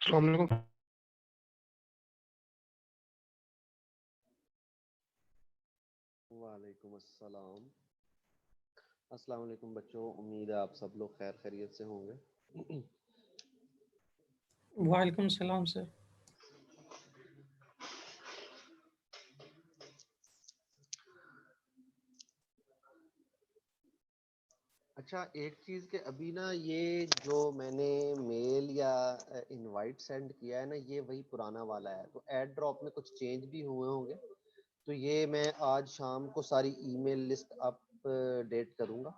अस्सलाम वालेकुम। वालेकुम अस्सलाम। अस्सलाम वालेकुम बच्चों, उम्मीद है आप सब लोग खैर खैरियत से होंगे। वालेकुम सलाम सर। अच्छा, एक चीज़ के अभी ना ये जो मैंने मेल या इनवाइट सेंड किया है ना, ये वही पुराना वाला है। तो एड ड्रॉप में कुछ चेंज भी हुए होंगे, तो ये मैं आज शाम को सारी ईमेल लिस्ट अपडेट करूँगा।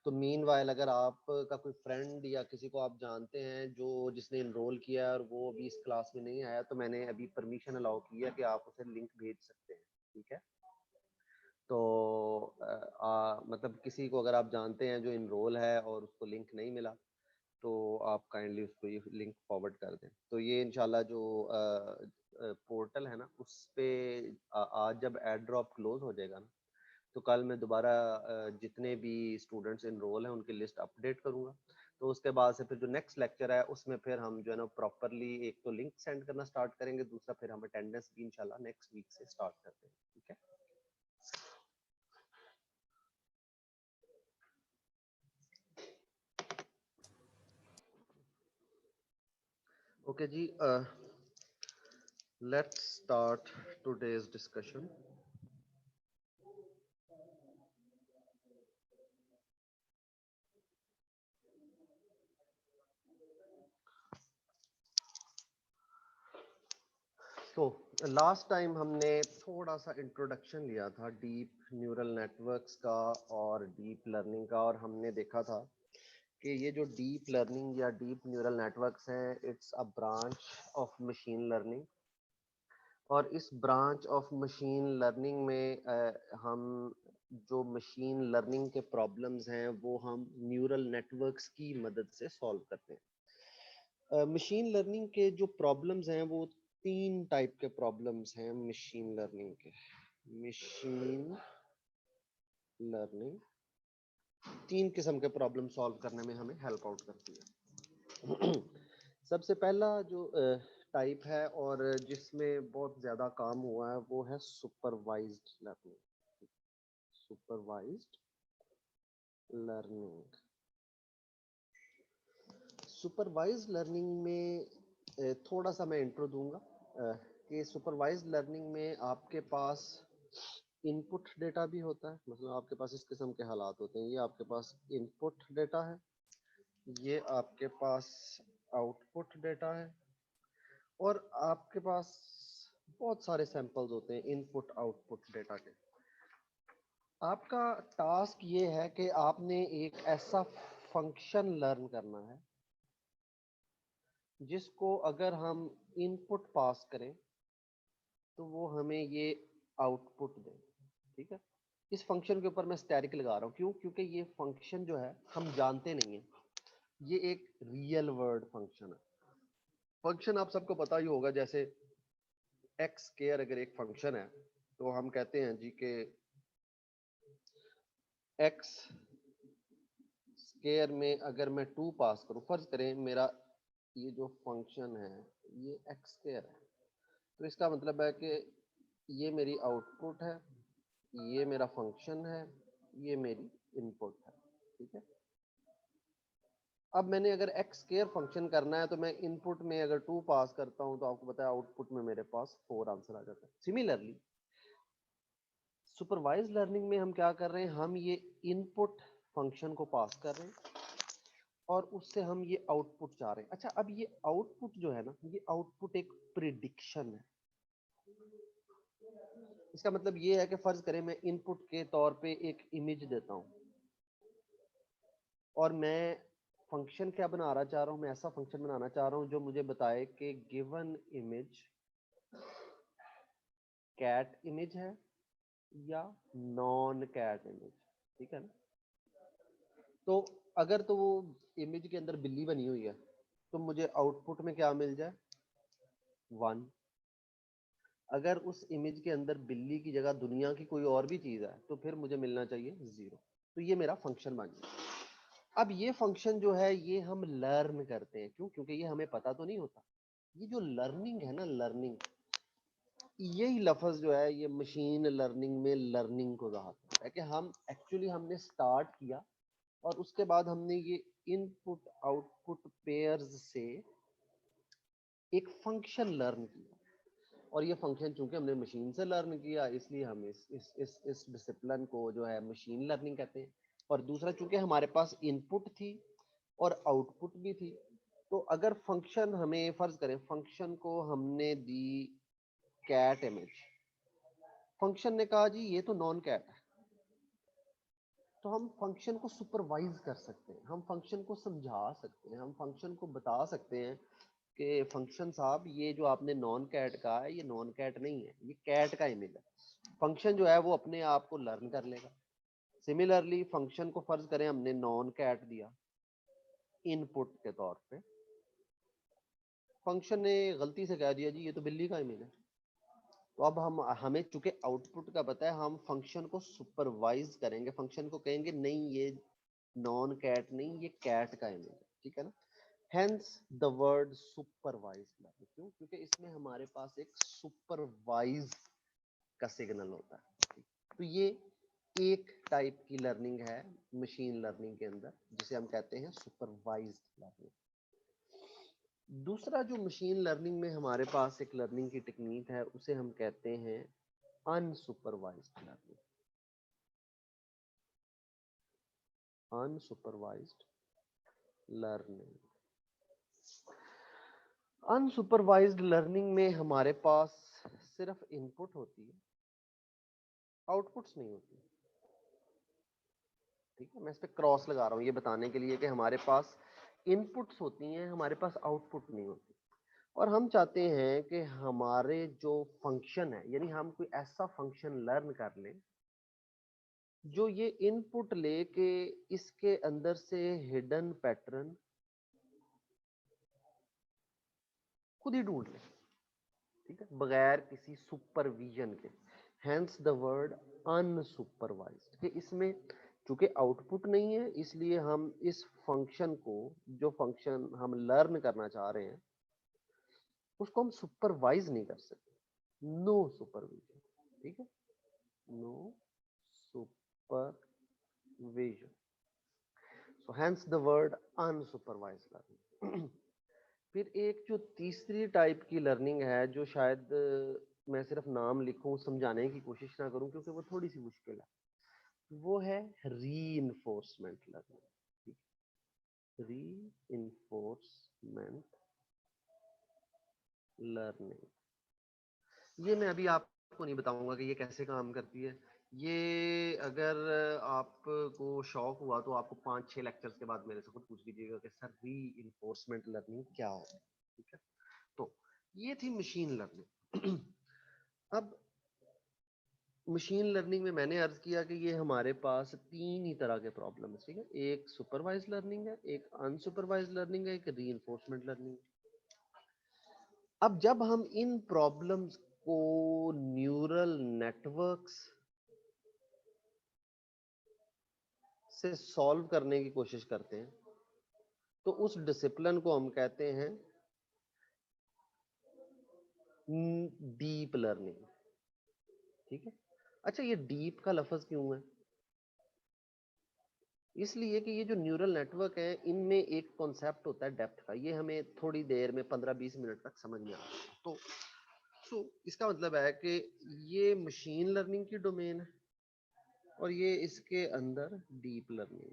तो मीनवाइल अगर आपका कोई फ्रेंड या किसी को आप जानते हैं जो जिसने इनरोल किया है और वो अभी इस क्लास में नहीं आया, तो मैंने अभी परमिशन अलाउ की है कि आप उसे लिंक भेज सकते हैं। ठीक है, तो मतलब किसी को अगर आप जानते हैं जो इनरोल है और उसको लिंक नहीं मिला, तो आप काइंडली उसको ये लिंक फॉरवर्ड कर दें। तो ये इंशाल्लाह जो पोर्टल है ना, उस पे आज जब एड ड्रॉप क्लोज हो जाएगा ना, तो कल मैं दोबारा जितने भी स्टूडेंट्स इनरोल हैं उनकी लिस्ट अपडेट करूंगा। तो उसके बाद से फिर जो नेक्स्ट लेक्चर है उसमें फिर हम जो है ना प्रॉपरली एक तो लिंक सेंड करना स्टार्ट करेंगे, दूसरा फिर हम अटेंडेंस भी इंशाल्लाह नेक्स्ट वीक से स्टार्ट करते हैं। ठीक है, okay ji, let's start today's discussion. तो लास्ट टाइम हमने थोड़ा सा इंट्रोडक्शन लिया था डीप न्यूरल नेटवर्क्स का और डीप लर्निंग का, और हमने देखा था कि ये जो डीप लर्निंग या डीप न्यूरल नेटवर्क्स हैं, it's a branch of machine learning. और इस ब्रांच ऑफ मशीन लर्निंग में हम जो मशीन लर्निंग के प्रॉब्लम्स हैं वो हम न्यूरल नेटवर्क्स की मदद से सॉल्व करते हैं। मशीन लर्निंग के जो प्रॉब्लम्स हैं वो तीन टाइप के प्रॉब्लम्स हैं मशीन लर्निंग के। मशीन लर्निंग तीन किस्म के प्रॉब्लम सॉल्व करने में हमें हेल्प आउट करती है। सबसे पहला जो टाइप है और जिसमें बहुत ज़्यादा काम हुआ है वो है supervised learning. Supervised learning. Supervised learning में थोड़ा सा मैं इंट्रो दूंगा कि सुपरवाइज्ड लर्निंग में आपके पास इनपुट डेटा भी होता है। मतलब आपके पास इस किस्म के हालात होते हैं, ये आपके पास इनपुट डेटा है, ये आपके पास आउटपुट डेटा है, और आपके पास बहुत सारे सैंपल्स होते हैं इनपुट आउटपुट डेटा के। आपका टास्क ये है कि आपने एक ऐसा फंक्शन लर्न करना है जिसको अगर हम इनपुट पास करें तो वो हमें ये आउटपुट दे। ठीक है, इस फंक्शन के ऊपर मैं स्टैटिक लगा रहा हूँ, क्यों? क्योंकि ये फंक्शन जो है हम जानते नहीं है, ये एक रियल वर्ड फंक्शन है। फंक्शन आप सबको पता ही होगा, जैसे एक्स स्क्वायर अगर एक फंक्शन है तो हम कहते हैं जी के एक्स स्क्वायर में अगर मैं 2 पास करूं, फर्ज करें मेरा ये जो फंक्शन है ये एक्स स्क्वायर है, तो इसका मतलब है कि ये मेरी आउटपुट है, ये मेरा फंक्शन है, ये मेरी इनपुट है। ठीक है, अब मैंने अगर एक्स स्क्वायर फंक्शन करना है तो मैं इनपुट में अगर 2 पास करता हूं तो आपको पता है आउटपुट में मेरे पास 4 आंसर आ जाता है। सिमिलरली सुपरवाइज लर्निंग में हम क्या कर रहे हैं, हम ये इनपुट फंक्शन को पास कर रहे हैं और उससे हम ये आउटपुट चाह रहे हैं। अच्छा, अब ये आउटपुट जो है ना, ये आउटपुट एक प्रिडिक्शन है। इसका मतलब ये है कि फर्ज करें मैं इनपुट के तौर पे एक इमेज देता हूं और मैं फंक्शन क्या बना चाह रहा हूं, मैं ऐसा फंक्शन बनाना चाह रहा हूं जो मुझे बताए कि गिवन इमेज कैट इमेज है या नॉन कैट इमेज। ठीक है ना, तो अगर तो वो इमेज के अंदर बिल्ली बनी हुई है तो मुझे आउटपुट में क्या मिल जाए, 1। अगर उस इमेज के अंदर बिल्ली की जगह दुनिया की कोई और भी चीज है तो फिर मुझे मिलना चाहिए 0। तो ये मेरा फंक्शन बन गया। अब ये फंक्शन जो है ये हम लर्न करते हैं, क्यों? क्योंकि ये हमें पता तो नहीं होता, ये जो लर्निंग है ना, लर्निंग, यही लफ्ज जो है ये मशीन लर्निंग में लर्निंग को ज़ाहिर है कि हम एक्चुअली हमने स्टार्ट किया और उसके बाद हमने ये इनपुट आउटपुट पेयर्स से एक फंक्शन लर्न किया, और ये फंक्शन चूंकि हमने मशीन से लर्न किया इसलिए हम इस डिसिप्लिन को जो है मशीन लर्निंग कहते हैं। और दूसरा, चूंकि हमारे पास इनपुट थी और आउटपुट भी थी, तो अगर फंक्शन, हमें फर्ज करें फंक्शन को हमने दी कैट इमेज, फंक्शन ने कहा जी ये तो नॉन कैट है, तो हम फंक्शन को सुपरवाइज कर सकते हैं, हम फंक्शन को समझा सकते हैं, हम फंक्शन को बता सकते हैं कि फंक्शन साहब ये जो आपने नॉन कैट कहा है ये नॉन कैट नहीं है, ये कैट का इमेज है। फंक्शन जो है वो अपने आप को लर्न कर लेगा। सिमिलरली फंक्शन को फर्ज करें हमने नॉन कैट दिया इनपुट के तौर पे, फंक्शन ने गलती से कह दिया जी ये तो बिल्ली का इमेज है, तो अब हमें चूंकि आउटपुट का पता है, हम फंक्शन को सुपरवाइज करेंगे, फंक्शन को कहेंगे नहीं ये नॉन कैट नहीं, ये कैट का इमेज है, ठीक है ना। Hence the word supervise learning, क्यों? क्योंकि इसमें हमारे पास एक सुपरवाइज का सिग्नल होता है। तो ये एक टाइप की लर्निंग है मशीन लर्निंग के अंदर, जिसे हम कहते हैं सुपरवाइज्ड लर्निंग। दूसरा जो मशीन लर्निंग में हमारे पास एक लर्निंग की टेक्निक है, उसे हम कहते हैं unsupervised learning. Unsupervised learning, unsupervised learning में हमारे पास सिर्फ इनपुट होती है, आउटपुट्स नहीं होती। ठीक है, मैं इस पे क्रॉस लगा रहा हूँ ये बताने के लिए कि हमारे पास इनपुट्स होती हैं, हमारे पास आउटपुट नहीं होती। और हम चाहते हैं कि हमारे जो फंक्शन है, यानी हम कोई ऐसा फंक्शन लर्न कर लें जो ये इनपुट लेके इसके अंदर से हिडन पैटर्न खुद ही ढूंढ ले, ठीक है, बगैर किसी सुपरविजन के। हेंस द वर्ड अनसुपरवाइज्ड, कि इसमें चूंकि आउटपुट नहीं है इसलिए हम इस फंक्शन को, जो फंक्शन हम लर्न करना चाह रहे हैं, उसको हम सुपरवाइज नहीं कर सकते। नो सुपरविजन, ठीक है, no supervision, so hence the word unsupervised learning. फिर एक जो तीसरी टाइप की लर्निंग है, जो शायद मैं सिर्फ नाम लिखूं, समझाने की कोशिश ना करूं क्योंकि वो थोड़ी सी मुश्किल है, वो है रीइंफोर्समेंट लर्निंग। रीइंफोर्समेंट लर्निंग, ये मैं अभी आपको नहीं बताऊंगा कि ये कैसे काम करती है। ये अगर आपको शौक हुआ तो आपको 5-6 लेक्चर्स के बाद मेरे से खुद पूछ लीजिएगा कि सर रीइंफोर्समेंट लर्निंग क्या होता है, ठीक है। तो ये थी मशीन लर्निंग। अब मशीन लर्निंग में मैंने अर्ज किया कि ये हमारे पास 3 ही तरह के प्रॉब्लम है, ठीक है, एक सुपरवाइज लर्निंग है, एक अनसुपरवाइज लर्निंग है, एक रीइंफोर्समेंट लर्निंग है। अब जब हम इन प्रॉब्लम्स को न्यूरल नेटवर्क्स से सॉल्व करने की कोशिश करते हैं तो उस डिसिप्लिन को हम कहते हैं डीप लर्निंग, ठीक है। अच्छा, ये डीप का लफ्ज क्यों है? इसलिए कि ये जो न्यूरल नेटवर्क है इनमें एक कॉन्सेप्ट होता है डेप्थ का, ये हमें थोड़ी देर में 15-20 मिनट तक समझ में आता है। तो इसका मतलब है कि ये मशीन लर्निंग की डोमेन है और ये इसके अंदर डीप लर्निंग।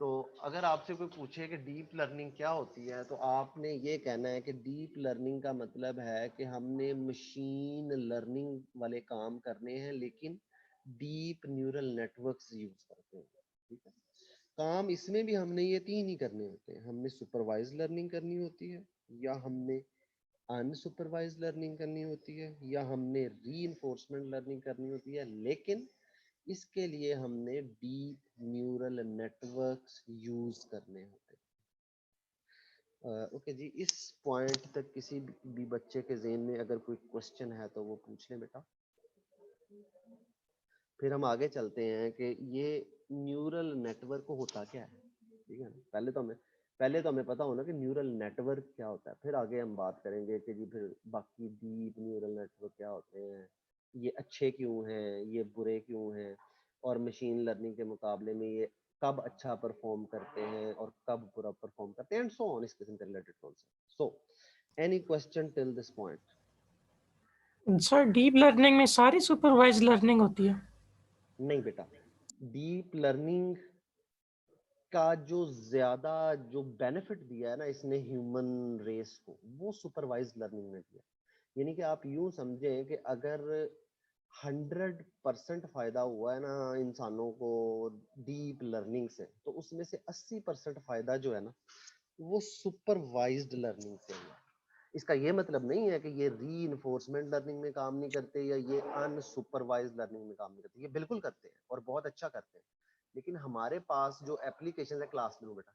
तो अगर आपसे कोई पूछे कि डीप लर्निंग क्या होती है तो आपने ये कहना है कि डीप लर्निंग का मतलब है कि हमने मशीन लर्निंग वाले काम करने हैं लेकिन डीप न्यूरल नेटवर्क्स यूज करते हैं, ठीक है। काम इसमें भी हमने ये 3 ही करने होते हैं, हमने सुपरवाइज लर्निंग करनी होती है, या हमने अनसुपरवाइज लर्निंग करनी होती है, या हमने रीइंफोर्समेंट लर्निंग करनी होती है, लेकिन इसके लिए हमने डीप न्यूरल नेटवर्क्स यूज करने होते हैं। ओके जी, इस पॉइंट तक किसी भी बच्चे के ज़हन में अगर कोई क्वेश्चन है तो वो पूछ ले बेटा, फिर हम आगे चलते हैं कि ये न्यूरल नेटवर्क होता क्या है, ठीक है ना। पहले तो हमें पहले तो हमें पता होना कि न्यूरल नेटवर्क क्या होता है, फिर आगे हम बात करेंगे कि जी फिर बाकी डीप न्यूरल नेटवर्क क्या होते हैं, ये अच्छे क्यों हैं, ये बुरे क्यों हैं, और मशीन लर्निंग के मुकाबले में ये कब अच्छा परफॉर्म करते हैं और कब बुरा परफॉर्म करते हैं, एंड सो ऑन, इस किस्म के related concept. So any question till this point? Sir deep learning में सारी सुपरवाइज लर्निंग होती है? नहीं बेटा, डीप लर्निंग का जो ज्यादा जो बेनिफिट दिया है ना इसने ह्यूमन रेस को, वो सुपरवाइज लर्निंग में दिया। यानी कि आप यूं समझें कि अगर 100% फायदा हुआ है ना इंसानों को डीप लर्निंग से, तो उसमें से 80% फायदा जो है ना वो सुपरवाइज्ड लर्निंग से हुआ। इसका ये मतलब नहीं है कि ये रीइंफोर्समेंट लर्निंग में काम नहीं करते या ये अनसुपरवाइज्ड लर्निंग में काम नहीं करते, ये बिल्कुल करते हैं और बहुत अच्छा करते हैं। लेकिन हमारे पास जो एप्लीकेशन है, क्लास में बेटा,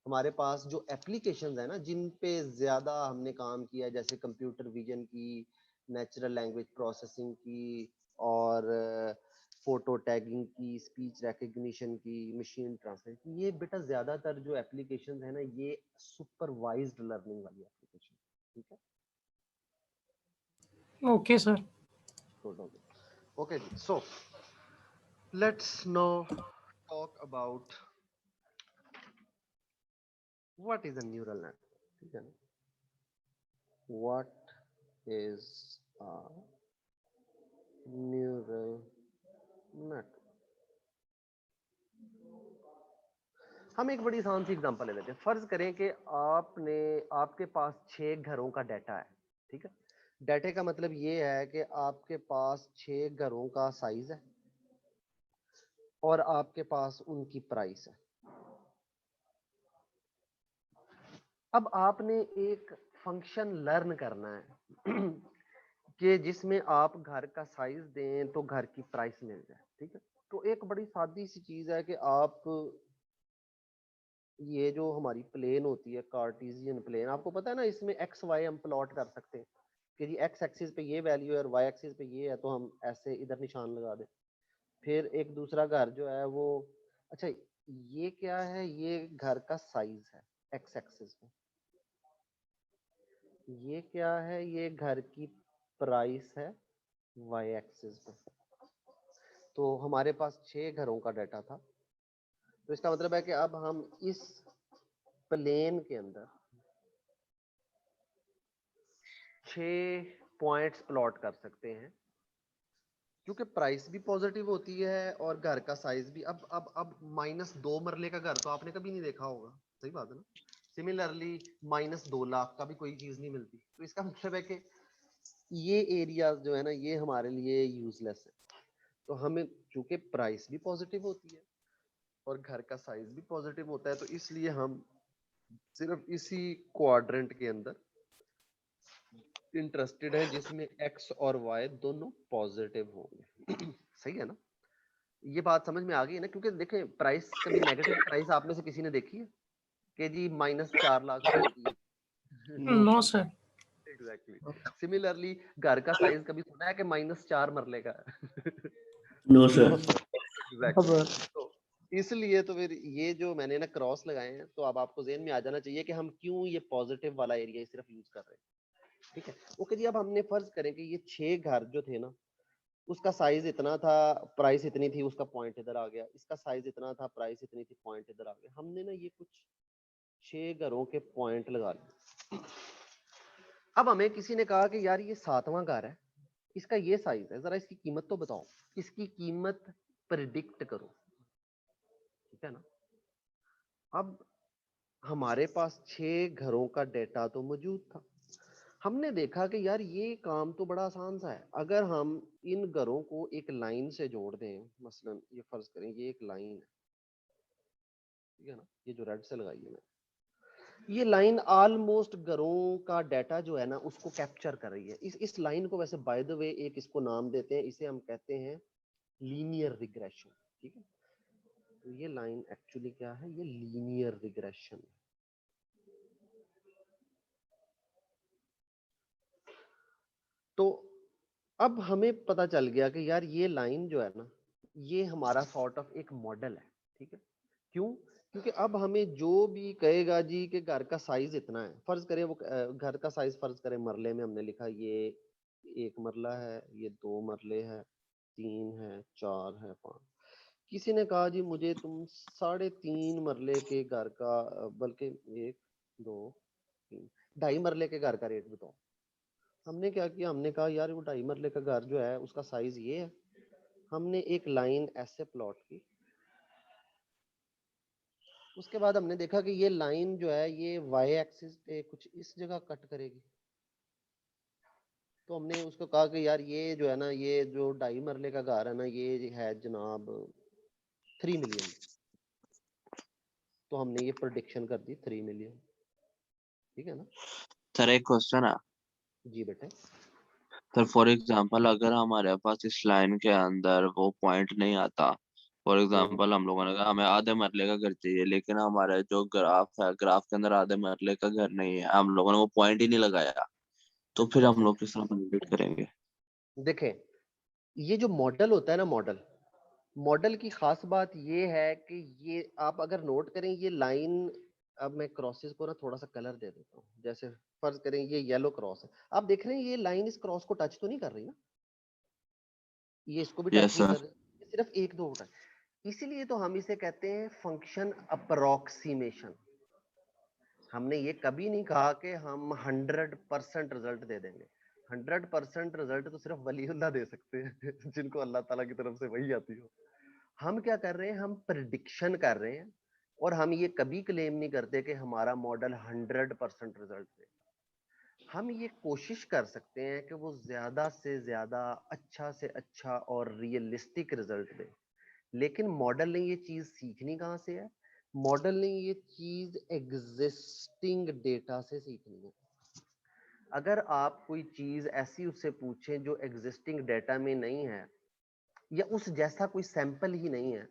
हमारे पास जो एप्लीकेशंस है ना जिन पे ज्यादा हमने काम किया है, जैसे कंप्यूटर विजन की, नेचुरल लैंग्वेज प्रोसेसिंग की, और फोटो टैगिंग की, स्पीच रिकग्निशन की, मशीन ट्रांसलेशन की, ये बेटा ज्यादातर जो एप्लीकेशंस है ना ये सुपरवाइज्ड लर्निंग वाली एप्लीकेशन, ठीक है? Okay sir. Okay ji, so let's now talk about what is a neural network, ठीक है ना? What is a neural network? हम एक बड़ी आसान सी एग्जांपल ले लेते हैं। फर्ज करें कि आपके पास 6 घरों का डाटा है, ठीक है? डाटे का मतलब ये है कि आपके पास 6 घरों का साइज है और आपके पास उनकी प्राइस है। अब आपने एक फंक्शन लर्न करना है कि जिसमें आप घर का साइज दें तो घर की प्राइस मिल जाए, ठीक है? तो एक बड़ी सादी सी चीज है कि आप ये जो हमारी प्लेन होती है कार्टेशियन प्लेन, आपको पता है ना इसमें एक्स वाई हम प्लॉट कर सकते हैं कि जी एक्स एक्सिस पे ये वैल्यू है और वाई एक्सिस पे ये है, तो हम ऐसे इधर निशान लगा दें। फिर एक दूसरा घर जो है वो, अच्छा ये क्या है, ये घर का साइज है एक्स एक्सिस पे। ये क्या है, ये घर की प्राइस है वाई एक्सिस पे। तो हमारे पास 6 घरों का डाटा था, तो इसका मतलब है कि अब हम इस प्लेन के अंदर 6 पॉइंट्स प्लॉट कर सकते हैं, क्योंकि प्राइस भी पॉजिटिव होती है और घर का साइज भी। अब -2 मरले का घर तो आपने कभी नहीं देखा होगा, सही बात है ना? सिमिलरली -2 लाख का भी कोई चीज नहीं मिलती। तो इसका मतलब है कि ये एरिया जो है ना ये हमारे लिए यूजलेस है। तो हमें चूंकि प्राइस भी पॉजिटिव होती है और घर का साइज भी पॉजिटिव होता है, तो इसलिए हम सिर्फ इसी क्वाड्रेंट के अंदर इंटरेस्टेड है जिसमें एक्स और वाई दोनों पॉजिटिव होंगे। सही है ना? ये बात समझ में आ गई है ना? क्योंकि देखें प्राइस, कभी नेगेटिव प्राइस आप में से किसी ने देखी है कि जी -4 लाख रुपए की? No. No sir. Exactly. Similarly घर का साइज कभी सुना है कि -4 मरले का? No sir. एग्जैक्टली। तो इसलिए तो फिर ये जो मैंने ना क्रॉस लगाए हैं, तो अब आपको जेहन में आ जाना चाहिए कि हम क्यों ये पॉजिटिव वाला एरिया सिर्फ यूज कर रहे हैं, ठीक है? ओके जी, अब हमने फर्ज करें कि ये 6 घर जो थे ना, उसका साइज इतना था, प्राइस इतनी थी, उसका पॉइंट इधर आ गया। इसका साइज इतना था, प्राइस इतनी थी, पॉइंट इधर आ गया। हमने ना ये कुछ 6 घरों के पॉइंट लगा लिए। अब हमें किसी ने कहा कि यार ये 7वां घर है, इसका ये साइज है, जरा इसकी कीमत तो बताओ, इसकी कीमत प्रिडिक्ट करो, ठीक है ना? अब हमारे पास 6 घरों का डेटा तो मौजूद था। हमने देखा कि यार ये काम तो बड़ा आसान सा है। अगर हम इन घरों को एक लाइन से जोड़ दें, मसलन ये फर्ज करें ये एक लाइन है, ठीक है ना? ये जो रेड से लगाई है मैंने, ये लाइन ऑलमोस्ट घरों का डाटा जो है ना उसको कैप्चर कर रही है। इस लाइन को वैसे बाय द वे एक इसको नाम देते हैं, इसे हम कहते हैं लीनियर रिग्रेशन, ठीक है? तो ये लाइन एक्चुअली क्या है, ये लीनियर रिग्रेशन है। तो अब हमें पता चल गया कि यार ये लाइन जो है ना ये हमारा सॉर्ट ऑफ एक मॉडल है, ठीक है? क्यों? क्योंकि अब हमें जो भी कहेगा जी कि घर का साइज इतना है, फर्ज करें वो घर का साइज फर्ज करें मरले में हमने लिखा ये 1 मरला है, ये 2 मरले है, 3 है, 4 है, 5। किसी ने कहा जी मुझे तुम 3.5 मरले के घर का बल्कि 1 2 3 2.5 मरले के घर का रेट बताओ। हमने क्या किया, हमने कहा यार वो 2.5 मरले का घर जो है उसका साइज ये है। हमने एक लाइन ऐसे प्लॉट की, उसके बाद हमने देखा कि ये लाइन जो है ये वाई एक्सिस पे कुछ इस जगह कट करेगी। तो हमने उसको कहा कि यार ये जो है ना, ये जो 2.5 मरले का घर है ना, ये है जनाब 3 मिलियन। तो हमने ये प्रेडिक्शन कर दी 3 मिलियन। ठीक है ना सर एक क्वेश्चन है जी बेटे। सर, फॉर एग्जांपल अगर हमारे पास इस लाइन के अंदर वो पॉइंट नहीं आता, फॉर एग्जांपल हम लोगों ने कहा हमें आधे मरले का घर चाहिए, लेकिन हमारे जो ग्राफ है, ग्राफ के अंदर आधे मरले का घर नहीं है, हम लोगों ने वो पॉइंट ही नहीं लगाया, तो फिर हम लोग किस तरह कैलकुलेट करेंगे? देखें, ये जो मॉडल होता है ना, मॉडल की खास बात ये है कि ये आप अगर नोट करें ये लाइन, अब मैं क्रॉसेस को ना थोड़ा सा कलर दे देता हूँ। जैसे फर्ज करें ये येलो क्रॉस है, आप देख रहे हैं ये लाइन इस क्रॉस को टच तो नहीं कर रही ना, ये इसको भी टच यस नहीं सर। कर रही, ये सिर्फ 1 2 उठा है। इसीलिए तो हम इसे कहते हैं फंक्शन अप्रोक्सीमेशन। हमने ये कभी नहीं कहा कि हम 100% रिजल्ट दे देंगे। 100% रिजल्ट तो सिर्फ वलीउल्लाह दे सकते हैं जिनको अल्लाह ताला की तरफ से वही आती हो। हम क्या कर रहे हैं, हम प्रिडिक्शन कर रहे हैं, और हम ये कभी क्लेम नहीं करते कि हमारा मॉडल 100% रिजल्ट दे। हम ये कोशिश कर सकते हैं कि वो ज्यादा से ज्यादा, अच्छा से अच्छा और रियलिस्टिक रिजल्ट दे। लेकिन मॉडल ने ये चीज सीखनी कहाँ से है? मॉडल ने ये चीज एग्जिस्टिंग डेटा से सीखनी है। अगर आप कोई चीज ऐसी उससे पूछें जो एग्जिस्टिंग डेटा में नहीं है, या उस जैसा कोई सैंपल ही नहीं है,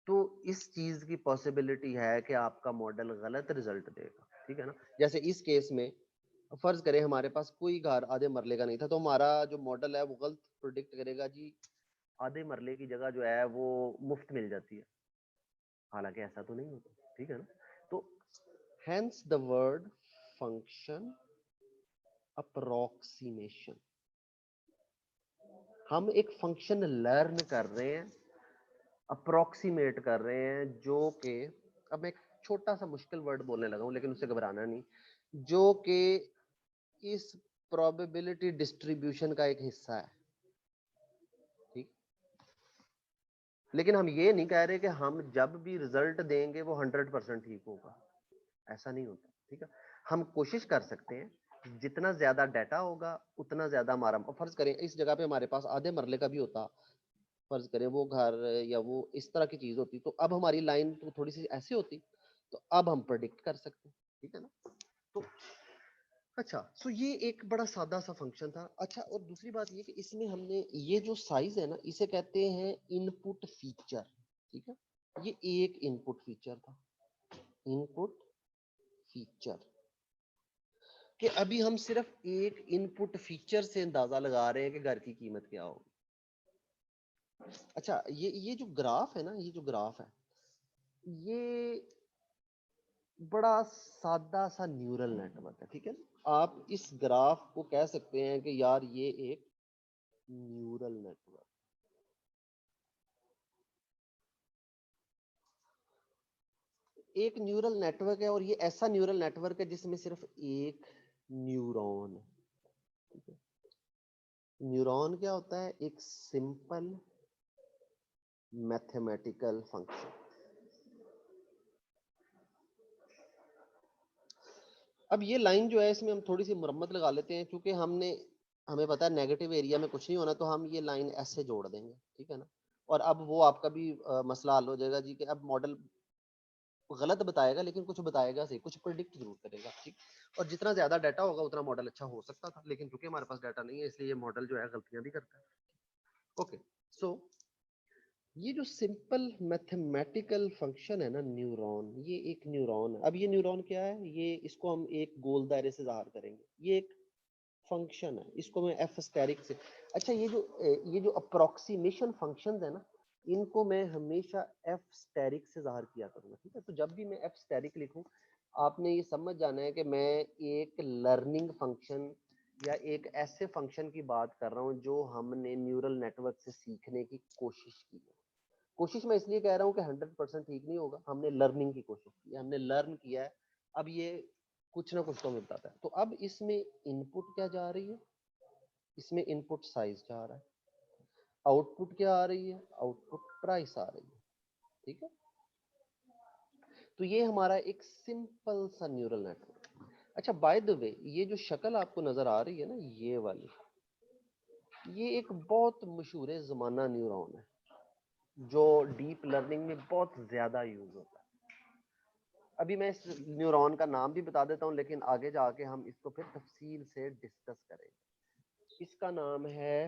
तो इस चीज की पॉसिबिलिटी है कि आपका मॉडल गलत रिजल्ट देगा। ठीक है ना। जैसे इस केस में फर्ज करें हमारे पास कोई घर आधे मरले का नहीं था, तो हमारा जो मॉडल है वो गलत प्रोडिक्ट करेगा जी, आधे मरले की जगह जो है वो मुफ्त मिल जाती है। हालांकि ऐसा तो नहीं होता। ठीक है ना। तो hence the word function approximation. हम एक फंक्शन लर्न कर रहे हैं, अप्रोक्सीमेट कर रहे हैं, जो कि, अब मैं एक छोटा सा मुश्किल वर्ड बोलने लगा हूं, लेकिन उससे घबराना नहीं, जो कि इस प्रोबेबिलिटी डिस्ट्रीब्यूशन का एक हिस्सा है। ठीक। लेकिन हम ये नहीं कह रहे कि हम जब भी रिजल्ट देंगे वो 100% ठीक होगा, ऐसा नहीं होता। ठीक है। हम कोशिश कर सकते हैं, जितना ज्यादा डाटा होगा उतना ज्यादा हमारा, फर्ज करें इस जगह पे हमारे पास आधे मरले का भी होता, फर्ज करें वो घर या वो इस तरह की चीज होती, तो अब हमारी लाइन तो थोड़ी सी ऐसी होती, तो अब हम प्रेडिक्ट कर सकते हैं। ठीक है ना। तो अच्छा, सो ये एक बड़ा सादा सा फंक्शन था। अच्छा, और दूसरी बात ये कि इसमें हमने ये जो साइज है ना, इसे कहते हैं इनपुट फीचर। ठीक है। ये एक इनपुट फीचर था, इनपुट फीचर, कि अभी हम सिर्फ एक इनपुट फीचर से अंदाजा लगा रहे हैं कि घर की कीमत क्या होगी। अच्छा, ये जो ग्राफ है ना, ये जो ग्राफ है, ये बड़ा सादा सा न्यूरल नेटवर्क है। ठीक है। आप इस ग्राफ को कह सकते हैं कि यार ये एक न्यूरल नेटवर्क, एक न्यूरल नेटवर्क है, और ये ऐसा न्यूरल नेटवर्क है जिसमें सिर्फ एक न्यूरॉन है। ठीक है। न्यूरॉन क्या होता है? एक सिंपल मैथमेटिकल फंक्शन। अब ये लाइन जो है, इसमें हम थोड़ी सी मुरम्मत लगा लेते हैं, क्योंकि हमें पता है नेगेटिव एरिया में कुछ नहीं होना, तो हम ये लाइन ऐसे जोड़ देंगे। ठीक है ना। और अब वो आपका भी मसला हल हो जाएगा जी, कि अब मॉडल गलत बताएगा, लेकिन कुछ बताएगा सही, कुछ प्रिडिक्ट जरूर करेगा। ठीक। और जितना ज्यादा डाटा होगा उतना मॉडल अच्छा हो सकता था, लेकिन क्योंकि हमारे पास डाटा नहीं है, इसलिए ये मॉडल जो है गलतियां भी करता है। ओके, सो ये जो सिंपल मैथमेटिकल फंक्शन है ना, न्यूरॉन, ये एक न्यूरॉन है। अब ये न्यूरॉन क्या है? ये, इसको हम एक गोल दायरे से ज़ाहिर करेंगे, ये एक फंक्शन है, इसको मैं एफ स्टेरिक से। अच्छा, ये जो अप्रोक्सीमेशन फंक्शंस है ना, इनको मैं हमेशा एफ स्टेरिक से ज़ाहिर किया करूंगा, ठीक है। तो जब भी मैं एफ स्टेरिक लिखूं, आपने ये समझ जाना है कि मैं एक लर्निंग फंक्शन या एक ऐसे फंक्शन की बात कर रहा हूं जो हमने न्यूरल नेटवर्क से सीखने की कोशिश की है। कोशिश मैं इसलिए कह रहा हूं कि 100% ठीक नहीं होगा, हमने लर्निंग की कोशिश की है, हमने लर्न किया है, अब ये कुछ ना कुछ तो मिलता है। तो अब इसमें इनपुट क्या जा रही है, इसमें इनपुट साइज जा रहा है, आउटपुट क्या आ रही है, आउटपुट प्राइस आ रही है, ठीक है। तो ये हमारा एक सिंपल सा न्यूरल नेटवर्क। अच्छा, बाय द वे, ये जो शक्ल आपको नजर आ रही है ना, ये वाली, ये एक बहुत मशहूर जमाना न्यूरॉन है जो डीप लर्निंग में बहुत ज्यादा यूज होता है। अभी मैं इस न्यूरॉन का नाम भी बता देता हूं, लेकिन आगे जाके हम इसको फिर तफसील से डिस्कस करेंगे। इसका नाम है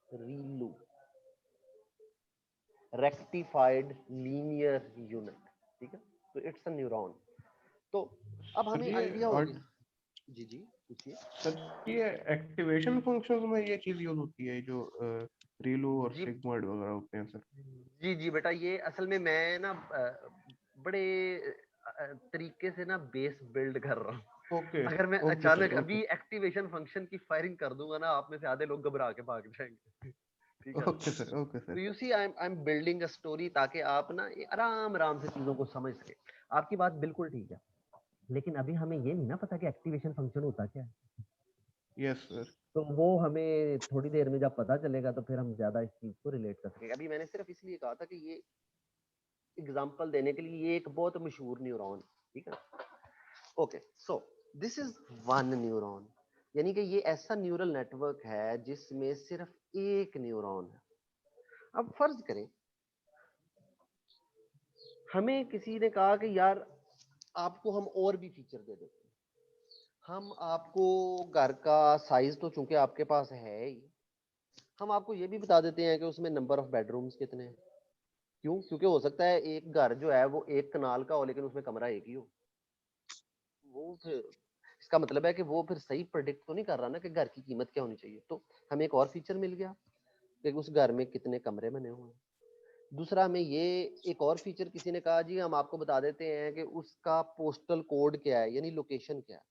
रीलू, रेक्टिफाइड लीनियर यूनिट, ठीक है। तो इट्स अ न्यूरॉन। तो अब सर हमें ये आइडिया हो और गया। जी जी पूछिए। सर ये एक्टिवेशन फंक्शंस में ये चीज यूज होती है जो रीलू और जी सिग्मॉइड वगैरह होते हैं सर। जी जी बेटा, ये असल में मैं ना बड़े तरीके से ना बेस बिल्ड कर रहा हूँ। ओके अगर मैं ओके सर अचानक ओके अभी एक्टिवेशन फंक्शन की फायरिंग कर दूंगा ना, आप में से आधे लोग घबरा के भाग जाएंगे। ठीक है ना। ओके सर ओके तो sir. You see I am building a story ताकि आप ना ये आराम आराम से चीजों को समझ सके। आपकी बात बिल्कुल ठीक है, लेकिन अभी हमें ये नहीं ना पता कि एक्टिवेशन फंक्शन होता क्या है। Yes sir. तो वो हमें थोड़ी देर में जब पता चलेगा तो फिर हम ज्यादा इस चीज को रिलेट कर सकेंगे। अभी मैंने सिर्फ इसलिए कहा था कि ये एग्जांपल देने के लिए ये एक बहुत मशहूर न्यूरॉन, ठीक है। Okay, so this is one neuron, यानी कि ये ऐसा न्यूरल नेटवर्क है जिसमें सिर्फ एक न्यूरॉन है। अब फर्ज करें हमें किसी ने कहा कि यार आपको हम और भी फीचर दे देते हैं, हम आपको घर का साइज तो चूंकि आपके पास है ही, हम आपको ये भी बता देते हैं कि उसमें नंबर ऑफ बेडरूम्स कितने हैं। क्यों? क्योंकि हो सकता है एक घर जो है वो एक कनाल का हो लेकिन उसमें कमरा एक ही हो। वो फिर इसका मतलब है कि वो फिर सही प्रेडिक्ट तो नहीं कर रहा ना कि घर की कीमत क्या होनी चाहिए। तो हमें एक और फीचर मिल गया कि उस घर में कितने कमरे बने हुए हैं। दूसरा, हमें ये एक और फीचर किसी ने कहा जी हम आपको बता देते हैं कि उसका पोस्टल कोड क्या है, यानी लोकेशन क्या है।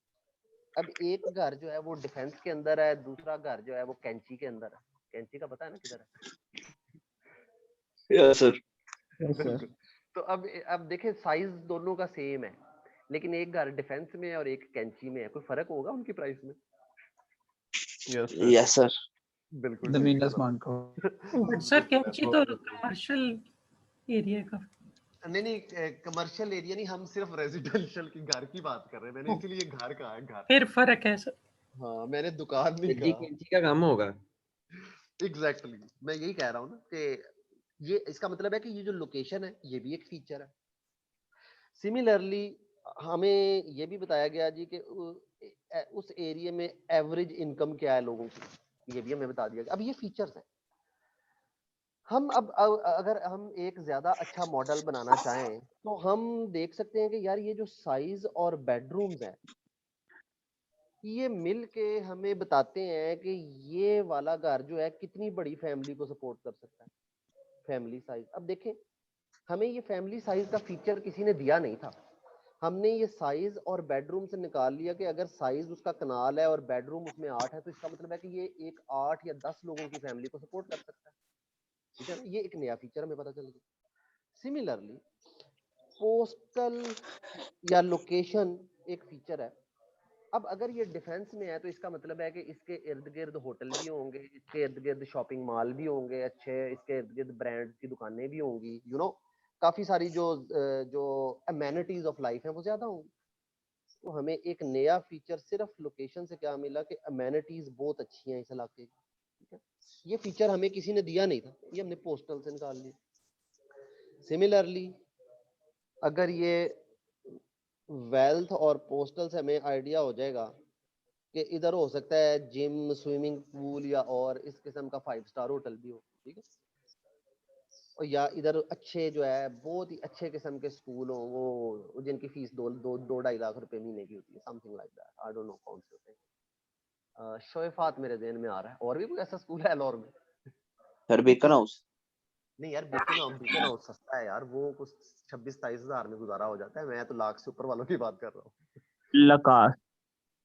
अब एक घर जो है वो डिफेंस के अंदर है, दूसरा घर जो है वो कैंची के अंदर है। कैंची का पता है ना किधर है? Yes sir. बिल्कुल। तो अब देखें, साइज दोनों का सेम है, लेकिन एक घर डिफेंस में है और एक कैंची में है। कोई फर्क होगा उनकी प्राइस में? Yes sir. Yes sir. बिल्कुल जमीन ठीक है आसमान का। बट सर कैंची तो कमर्शियल एरिया का। नहीं नहीं, कमर्शियल एरिया नहीं, हम सिर्फ रेजिडेंशियल की घर की बात कर रहे हैं। मैंने इसीलिए घर कहा है, घर। फिर फर्क है सर। हाँ, मैंने दुकान नहीं जी कहा। कैंची का काम होगा। एग्जैक्टली मैं यही कह रहा हूँ ना कि ये इसका मतलब है कि ये जो लोकेशन है ये भी एक फीचर है। सिमिलरली हमें ये भी बताया गया जी कि उस एरिया में एवरेज इनकम क्या है लोगों की, ये भी हमें बता दिया गया। अब ये फीचर्स हैं। हम अब अगर हम एक ज्यादा अच्छा मॉडल बनाना चाहें तो हम देख सकते हैं कि यार ये जो साइज और बेडरूम्स है ये मिल के हमें बताते हैं कि ये वाला घर जो है कितनी बड़ी फैमिली को सपोर्ट कर सकता है। फैमिली साइज, अब देखें हमें ये फैमिली साइज का फीचर किसी ने दिया नहीं था, हमने ये साइज और बेडरूम से निकाल लिया कि अगर साइज उसका कनाल है और बेडरूम उसमें 8 है तो इसका मतलब है कि ये एक 8 या 10 लोगों की फैमिली को सपोर्ट कर सकता है, ठीक है ना। ये एक नया फीचर हमें पता चल गया। सिमिलरली पोस्टल या लोकेशन एक फीचर है। अब अगर ये डिफेंस में है तो इसका मतलब है कि इसके इर्द गिर्द होटल भी होंगे, इसके इर्द गिर्द शॉपिंग मॉल भी होंगे अच्छे, इसके इर्द गिर्द ब्रांड्स की दुकानें भी होंगी, काफी सारी जो अमेनिटीज ऑफ लाइफ है वो ज्यादा होंगी। तो हमें एक नया फीचर सिर्फ लोकेशन से क्या मिला कि अमेनिटीज बहुत अच्छी हैं इस इलाके की, ठीक है। ये फीचर हमें किसी ने दिया नहीं था, ये हमने पोस्टल से निकाल लिया। सिमिलरली अगर ये वेल्थ और पोस्टल से हमें आइडिया हो जाएगा कि इधर हो सकता है जिम, स्विमिंग पूल या और इस किस्म का 5 स्टार होटल भी हो, ठीक है। और या इधर अच्छे जो है बहुत ही अच्छे किस्म के स्कूल हो, वो जिनकी फीस 2-2.5 लाख रुपए महीने की होती है, something like that. I don't know कौन से होते हैं। शोएफात मेरे ध्यान में आ रहा है। और भी कोई ऐसा स्कूल है लाहौर में? Sir baker house. नहीं यार, बीकन हाउस सस्ता है यार, वो कुछ 26-27 हजार में गुजारा हो जाता है। मैं तो लाख से ऊपर वालों की बात कर रहा हूँ। लकास।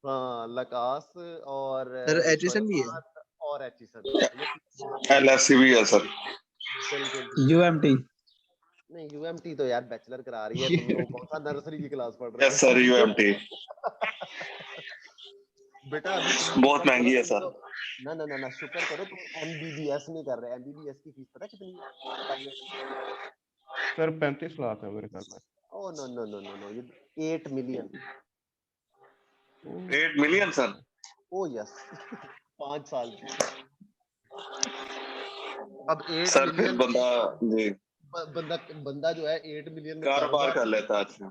हाँ, लकास और सर एचएसएन भी है। शोएबात और एचएसएन, ये एलएससी भी है सर। बिल्कुल। यूएमटी। नहीं, यूएमटी तो यार बैचलर करा रही है, तुम लोग कौन सा नर्सरी की क्लास पढ़ रहे यस सर, यूएमटी बेटा अभी तुम बहुत शुक्र महंगी करो, है तुम सर। तो ना शुक्र करो तुम एमबीबीएस नहीं कर रहे। एमबीबीएस की फीस पता है कितनी है प्राइवेट? सर 35 लाख है मेरे ख्याल में। ओ नो, ये 8 मिलियन। 8 million sir. ओ यस 5 साल की। अब 8 सर फिर मिलियन बंदा जी बंदा जो है 8 मिलियन में कारोबार कर लेता है। अच्छा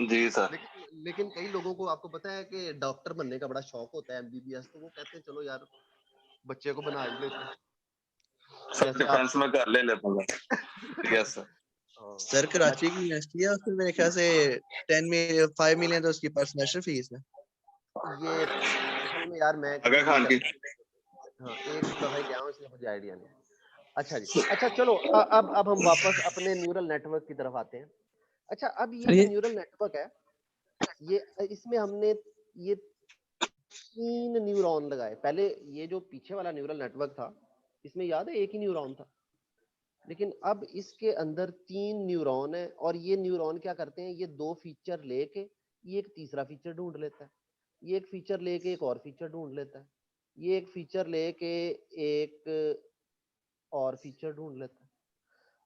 जी सर। लेकिन कई लोगों को आपको पता है कि डॉक्टर बनने का बड़ा शौक होता है एमबीबीएस, तो वो कहते हैं चलो यार बच्चे को बना ही लेते हैं। सर जैसे डिफेंस आपके में कर ले लेता हूँ। Yes sir. सर कराची की यूनिवर्सिटी है, उसमें मेरे ख्याल से 5 मिलियन तो उसकी पर सेमेस्टर फीस है। ये असल में यार मैं आगा खान की। हाँ, एक दफा गया हूँ इसलिए मुझे आइडिया नहीं। अच्छा जी, अच्छा चलो अब हम वापस अपने न्यूरल नेटवर्क की तरफ आते हैं। अच्छा, अब ये जो न्यूरल नेटवर्क है, ये इसमें हमने ये 3 न्यूरॉन लगाए। पहले ये जो पीछे वाला न्यूरल नेटवर्क था, इसमें याद है एक ही न्यूरॉन था, लेकिन अब इसके अंदर 3 न्यूरॉन है, और ये न्यूरॉन क्या करते हैं, ये 2 फीचर लेके ये एक तीसरा फीचर ढूंढ लेता है, ये एक फीचर लेके एक और फीचर ढूंढ लेता है, ये एक फीचर लेके एक और फीचर ढूंढ लेता है,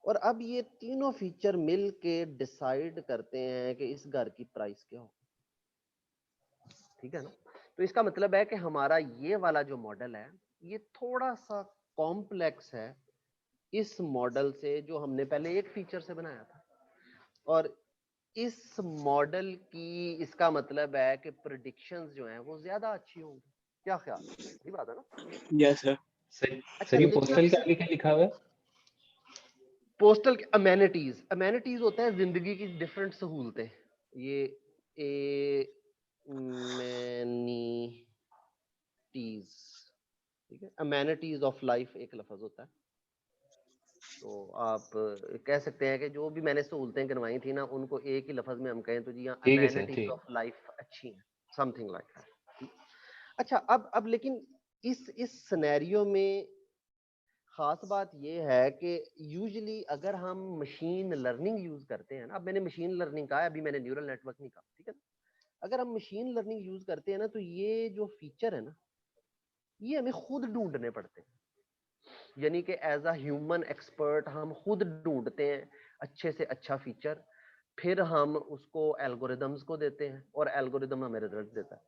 और अब ये तीनों फीचर मिल के डिसाइड करते हैं कि इस घर की प्राइस क्या हो। ठीक है ना? तो इसका मतलब है कि हमारा ये वाला जो मॉडल है, ये थोड़ा सा कॉम्प्लेक्स है इस मॉडल से जो हमने पहले एक फीचर से बनाया था। और इस मॉडल की इसका मतलब है कि प्रेडिक्शंस जो हैं वो ज्यादा अच्छी होंगी। क्या ख्याल है? सही बात है ना? Yes sir. अच्छा, ये पोस्टल क्या लिखा हुआ है? पोस्टल अमेनिटीज होता है जिंदगी की डिफरेंट सहूलतें। ये ठीक है, अमेनिटीज ऑफ लाइफ एक लफ्ज होता है। तो आप कह सकते हैं कि जो भी मैंने सहूलतें गिनवाई थी ना, उनको एक ही लफ्ज में हम कहें तो जी हाँ, ठीक है सर, अमेनिटीज ठीक। ऑफ लाइफ अच्छी हैं, समथिंग लाइक दैट। अच्छा, अब लेकिन इस सिनेरियो में खास बात ये है कि यूजुअली अगर हम मशीन लर्निंग यूज करते हैं ना, अब मैंने मशीन लर्निंग कहा है, अभी मैंने न्यूरल नेटवर्क नहीं कहा, ठीक है? अगर हम मशीन लर्निंग यूज करते हैं ना, तो ये जो फीचर है ना, ये हमें खुद ढूंढने पड़ते हैं। यानी कि एज अ ह्यूमन एक्सपर्ट हम खुद ढूंढते हैं अच्छे से अच्छा फीचर, फिर हम उसको एल्गोरिदम्स को देते हैं और एल्गोरिदम हमें रिजल्ट देता है।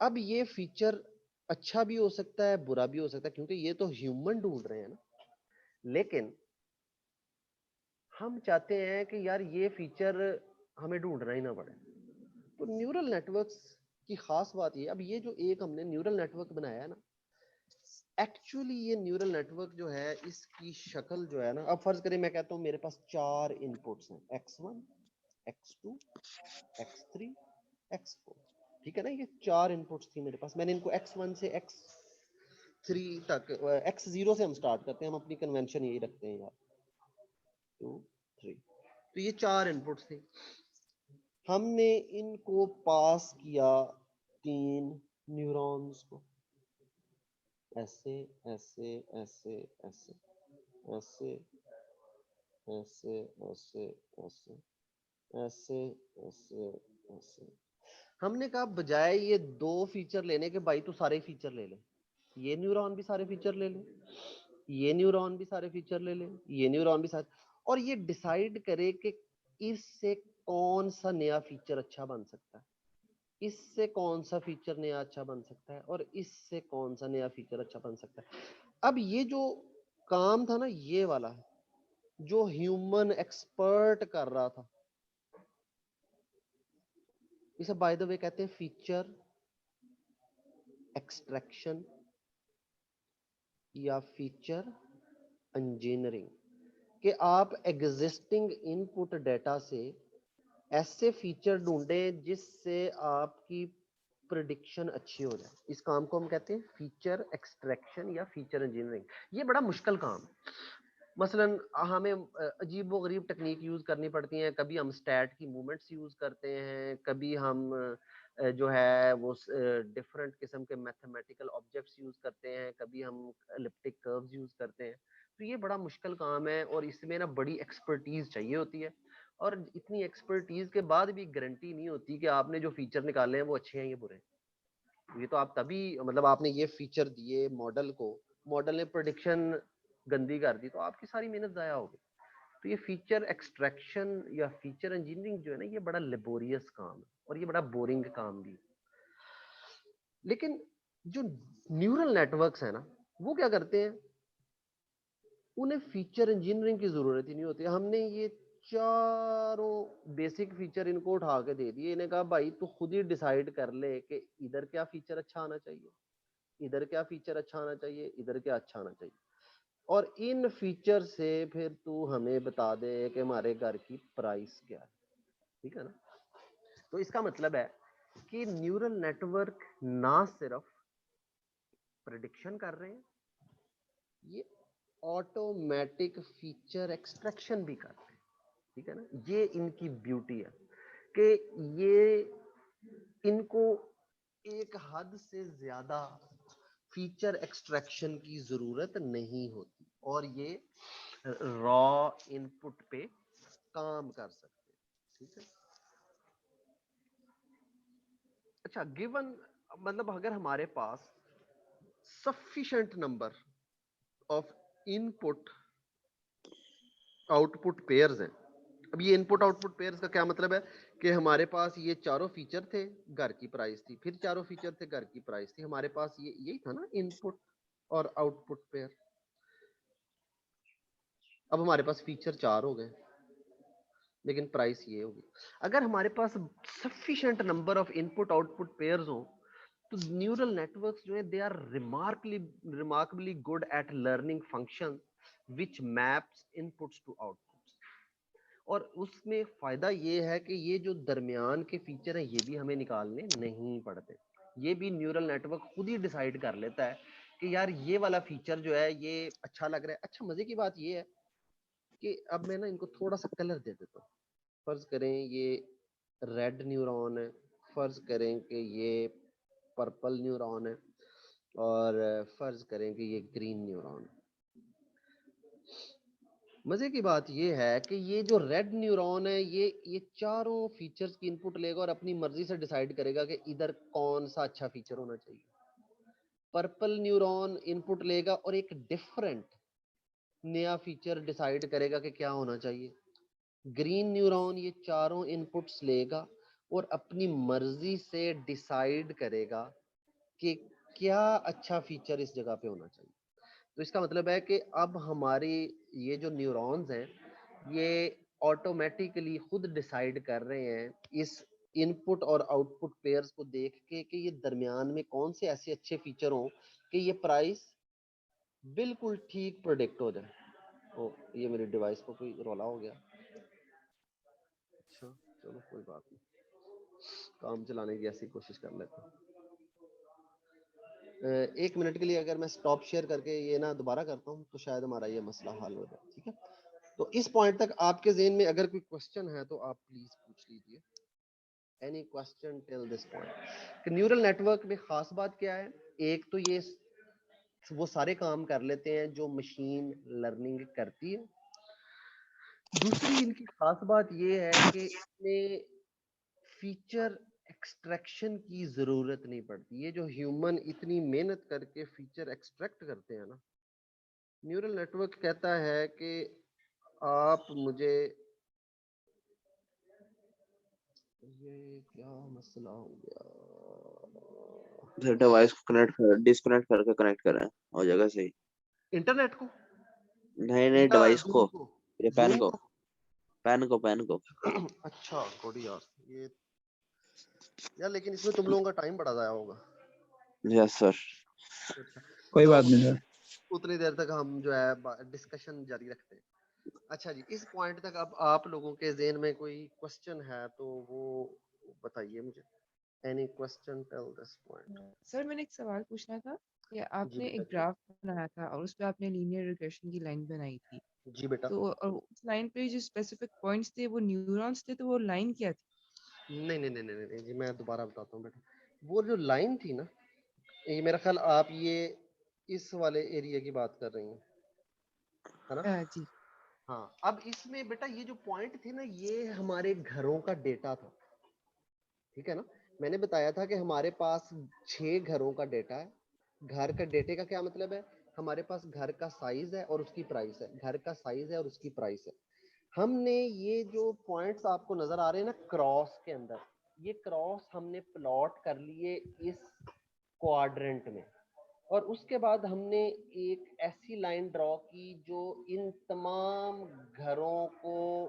अब ये फीचर अच्छा भी हो सकता है, बुरा भी हो सकता है, क्योंकि ये तो ह्यूमन ढूंढ रहे हैं ना। लेकिन हम चाहते हैं कि यार ये फीचर हमें ढूंढना ही ना पड़े। तो न्यूरल नेटवर्क्स की खास बात ये, अब ये जो एक हमने न्यूरल नेटवर्क बनाया है ना, एक्चुअली ये न्यूरल नेटवर्क जो है, इसकी शक्ल जो है ना, अब फर्ज करें मैं कहता हूँ मेरे पास 4 इनपुट्स हैं, x1 x2 x3 x4, ठीक है ना? ये 4 इनपुट्स थी मेरे पास, मैंने इनको x1 से x3 तक, x0 से हम स्टार्ट करते हैं, हम अपनी कन्वेंशन यही रखते हैं यार, 2 3, तो ये 4 इनपुट्स थे, हमने इनको पास किया 3 न्यूरॉन्स को, ऐसे ऐसे ऐसे ऐसे ऐसे ऐसे ऐसे ऐसे ऐसे ऐसे ऐसे। हमने कहा बजाय ये 2 फीचर लेने के, भाई तू सारे फीचर ले ले, ये न्यूरॉन भी सारे फीचर ले ले, ये न्यूरॉन भी सारे फीचर ले ले, ये न्यूरॉन भी सारे, और ये डिसाइड करे कि इससे कौन सा नया फीचर अच्छा बन सकता है, इससे कौन सा फीचर नया अच्छा बन सकता है, और इससे कौन सा नया फीचर अच्छा बन सकता है। अब ये जो काम था ना, ये वाला है जो ह्यूमन एक्सपर्ट कर रहा था, इसे बाय द वे कहते हैं फीचर एक्सट्रैक्शन या फीचर इंजीनियरिंग, कि आप एग्जिस्टिंग इनपुट डेटा से ऐसे फीचर ढूंढें जिससे आपकी प्रेडिक्शन अच्छी हो जाए। इस काम को हम कहते हैं फीचर एक्सट्रैक्शन या फीचर इंजीनियरिंग। ये बड़ा मुश्किल काम है, मसलन हमें अजीब व गरीब टेक्निक यूज करनी पड़ती हैं, कभी हम स्टैट की मूवमेंट्स यूज करते हैं, कभी हम जो है वो डिफरेंट किस्म के मैथमेटिकल ऑब्जेक्ट्स यूज करते हैं, कभी हम एलिप्टिक कर्व्स यूज करते हैं। तो ये बड़ा मुश्किल काम है और इसमें ना बड़ी एक्सपर्टीज चाहिए होती है, और इतनी एक्सपर्टीज के बाद भी गारंटी नहीं होती कि आपने जो फीचर निकाले हैं वो अच्छे हैं या बुरे हैं। ये तो आप तभी, मतलब आपने ये फीचर दिए मॉडल को, मॉडल ने प्रेडिक्शन गंदी कर दी तो आपकी सारी मेहनत जाया हो गई। तो ये फीचर एक्सट्रैक्शन या फीचर इंजीनियरिंग जो है ना, ये बड़ा लेबोरियस काम है और ये बड़ा बोरिंग काम भी। लेकिन जो न्यूरल नेटवर्क्स है ना, वो क्या करते हैं, उन्हें फीचर इंजीनियरिंग की जरूरत ही नहीं होती। हमने ये चारों बेसिक फीचर इनको उठा के दे दिए, इन्हें कहा भाई तू खुद ही डिसाइड कर ले कि इधर क्या फीचर अच्छा आना चाहिए, इधर क्या फीचर अच्छा आना चाहिए, इधर क्या अच्छा आना चाहिए, और इन फीचर से फिर तू हमें बता दे कि हमारे घर की प्राइस क्या है। ठीक है ना? तो इसका मतलब है कि न्यूरल नेटवर्क ना सिर्फ प्रेडिक्शन कर रहे हैं, ये ऑटोमेटिक फीचर एक्सट्रैक्शन भी कर रहे हैं। ठीक है ना? ये इनकी ब्यूटी है कि ये इनको एक हद से ज्यादा फीचर एक्सट्रैक्शन की जरूरत नहीं होती और ये रॉ इनपुट पे काम कर सकते हैं। ठीक है? अच्छा, गिवन, मतलब अगर हमारे पास sufficient number of input output pairs हैं। अब ये इनपुट आउटपुट पेयर्स का क्या मतलब है कि हमारे पास ये चारों फीचर थे, घर की प्राइस थी, फिर चारों फीचर थे, घर की प्राइस थी, हमारे पास ये यही था ना, इनपुट और आउटपुट पेयर। अब हमारे पास फीचर 4 हो गए लेकिन प्राइस ये होगी। अगर हमारे पास sufficient number of input output pairs हो तो न्यूरल नेटवर्क्स जो है they are remarkably good at learning function which maps inputs to outputs. और उसमें फायदा ये है कि ये जो दरमियान के फीचर हैं ये भी हमें निकालने नहीं पड़ते, ये भी न्यूरल नेटवर्क खुद ही डिसाइड कर लेता है कि यार ये वाला फीचर जो है ये अच्छा लग रहा है। अच्छा, मजे की बात ये है कि अब मैं ना इनको थोड़ा सा कलर दे देता हूँ। फर्ज करें ये रेड न्यूरॉन है, फर्ज करें कि ये पर्पल न्यूरॉन है, और फर्ज करें कि ये ग्रीन न्यूरॉन है। मजे की बात ये है कि ये जो रेड न्यूरॉन है ये चारों फीचर्स की इनपुट लेगा और अपनी मर्जी से डिसाइड करेगा कि इधर कौन सा अच्छा फीचर होना चाहिए। पर्पल न्यूरॉन इनपुट लेगा और एक डिफरेंट नया फीचर डिसाइड करेगा कि क्या होना चाहिए। ग्रीन न्यूरॉन ये चारों इनपुट्स लेगा और अपनी मर्जी से डिसाइड करेगा कि क्या अच्छा फीचर इस जगह पे होना चाहिए। तो इसका मतलब है कि अब हमारी ये जो न्यूरॉन्स हैं ये ऑटोमेटिकली खुद डिसाइड कर रहे हैं इस इनपुट और आउटपुट पेयर्स को देख के कि ये दरमियान में कौन से ऐसे अच्छे फीचर हों कि ये प्राइस बिल्कुल ठीक प्रोडिक्ट हो जाए। ओ, ये मेरी डिवाइस को कोई रोला हो गया। अच्छा चलो कोई बात नहीं, काम चलाने की ऐसी कोशिश कर लेते हैं। 1 मिनट के लिए अगर मैं स्टॉप शेयर करके ये ना दोबारा करता हूँ तो शायद हमारा ये मसला हल हो जाए। ठीक है? तो इस पॉइंट तक आपके ज़हन में अगर कोई क्वेश्चन है तो आप प्लीज पूछ लीजिए। Any question till this point कि न्यूरल नेटवर्क में खास बात क्या है? एक तो ये वो सारे काम कर लेते हैं जो मशीन लर्निंग करती है। दूसरी इनकी खास बात ये है कि इसमें फीचर एक्सट्रैक्शन की जरूरत नहीं पड़ती। ये जो ह्यूमन इतनी मेहनत करके फीचर एक्सट्रैक्ट करते हैं ना, न्यूरल नेटवर्क कहता है कि आप मुझे, ये क्या मसला हो गया, डिवाइस को डिस्कनेक्ट करके कनेक्ट करें, हो जाएगा सही। इंटरनेट को नहीं डिवाइस को, ये पेन Zoom को पेन को अच्छा कोडी यार, ये यार लेकिन इसमें तुम लोगों का टाइम बड़ा जाया होगा। Yes sir. अच्छा, कोई तो बात नहीं सर, उतनी देर तक हम जो है डिस्कशन जारी रखते हैं। अच्छा जी, इस पॉइंट तक अब आप लोगों के ज़हन में कोई क्वेश्चन है तो वो बताइए मुझे। Any question till this point? Sir मैंने एक सवाल पूछना था कि जी आपने एक बताइए। ग्राफ बनाया था और उस पे आपने लीनियर रिग्रेशन की लाइन बनाई थी, जी बेटा। तो उस लाइन पे जो स्पेसिफिक पॉइंट्स थे वो न्यूरॉन्स थे, तो वो लाइन क्या थी? नहीं जी, मैं दोबारा बताता हूँ बेटा। वो जो लाइन थी ना, ये मेरा ख्याल आप ये इस वाले एरिया की बात कर रही हैं, है ना? जी। हाँ, अब इसमें बेटा ये जो पॉइंट थे ना, ये हमारे घरों का डेटा था, ठीक है ना? मैंने बताया था कि हमारे पास 6 घरों का डेटा है। घर का डेटे का क्या मतलब है? हमारे पास घर का साइज है और उसकी प्राइस है। घर का साइज है और उसकी प्राइस है। हमने ये जो पॉइंट्स आपको नजर आ रहे हैं ना क्रॉस के अंदर, ये क्रॉस हमने प्लॉट कर लिए इस क्वाड्रेंट में, और उसके बाद हमने एक ऐसी लाइन ड्रॉ की जो इन तमाम घरों को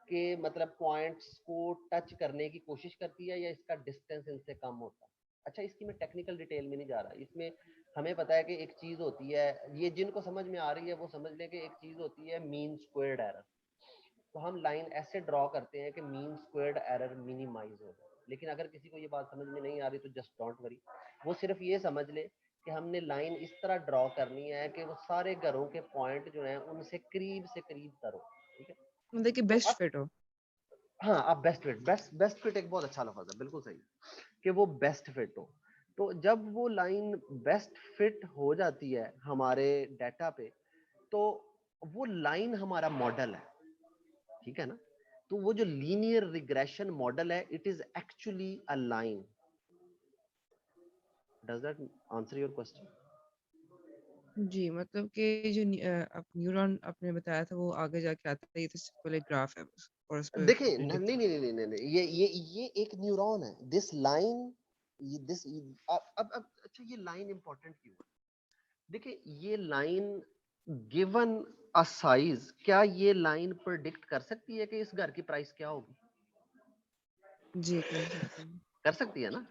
के मतलब पॉइंट्स को टच करने की कोशिश करती है, या इसका डिस्टेंस इनसे कम होता है। अच्छा, इसकी मैं टेक्निकल डिटेल में नहीं जा रहा। इसमें हमें पता है कि एक चीज होती है, ये जिनको समझ में आ रही है वो समझ लें कि एक चीज होती है मीन स्क्वायर्ड एरर। तो हम लाइन ऐसे ड्रॉ करते हैं कि मीन स्क्वायर्ड एरर मिनिमाइज हो जाए। लेकिन अगर किसी को ये बात समझ में नहीं आ रही तो जस्ट डोंट वरी, वो सिर्फ ये समझ ले कि हमने लाइन इस तरह ड्रॉ करनी है कि वो सारे घरों के पॉइंट जो हैं उनसे करीब से करीब तरो, ठीक है? मतलब कि तो बेस्ट अब फिट हो। हाँ, आप बेस्ट फिट एक बहुत अच्छा लफ्ज है, बिल्कुल सही, कि वो बेस्ट फिट हो। तो जब वो लाइन बेस्ट फिट हो जाती है हमारे डाटा पे, तो वो लाइन हमारा मॉडल है, ठीक है ना? तो वो जो लीनियर रिग्रेशन मॉडल है, it is actually a line. Does that answer your question? जी, मतलब कि जो अब न्यूरॉन आपने बताया था वो आगे जाके आता है, ये तो सिर्फ एक ग्राफ है बस, और उस पे देखिए, predict नहीं, ये एक न्यूरॉन है। दिस लाइन, ये दिस अब अच्छा, ये लाइन इंपॉर्टेंट क्यों है? देखिए, ये लाइन गिवन अ साइज, क्या ये लाइन प्रेडिक्ट कर सकती है कि इस घर की प्राइस क्या होगी? जी, कर सकते हैं। कर सकती है ना?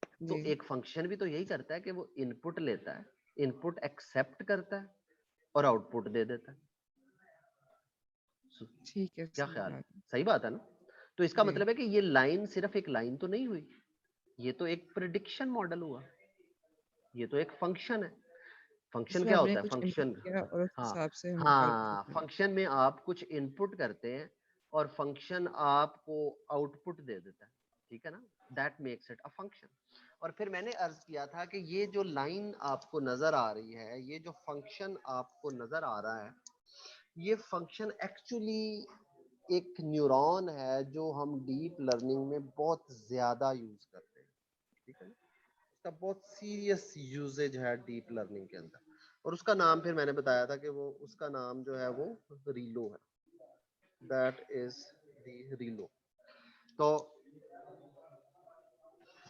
तो जी, एक फंक्शन भी तो यही करता है कि वो इनपुट लेता है, इनपुट एक्सेप्ट करता है और आउटपुट दे देता है। ठीक है, क्या सही ख्याल है? बात है। सही बात है ना? तो इसका जी, मतलब है कि ये लाइन सिर्फ एक लाइन तो नहीं हुई, ये तो एक प्रिडिक्शन मॉडल हुआ, ये तो एक फंक्शन है। फंक्शन इसमें क्या आपने होता है? कुछ इनपुट फंक्शन, किया और उस हाँ हिसाब से हमें आउटपुट हाँ, मिला। फंक्शन में आप कुछ इनपुट करते हैं और फंक्शन आपको आउटपुट दे देता है, ठीक है ना? That makes it a function. और फिर मैंने अर्ज किया था कि ये जो लाइन आपको नजर आ रही है, ये जो फंक्शन आपको नजर आ रहा है, ये फंक्शन एक्चुअली एक न्यूरॉन है जो हम डीप लर्निंग में बहुत ज्यादा यूज करते हैं, ठीक है ना? इसका बहुत सीरियस यूजेज है डीप लर्निंग के अंदर, और उसका नाम फिर मैंने बताया था कि वो उसका नाम जो है वो रीलो है। That is the रीलो। तो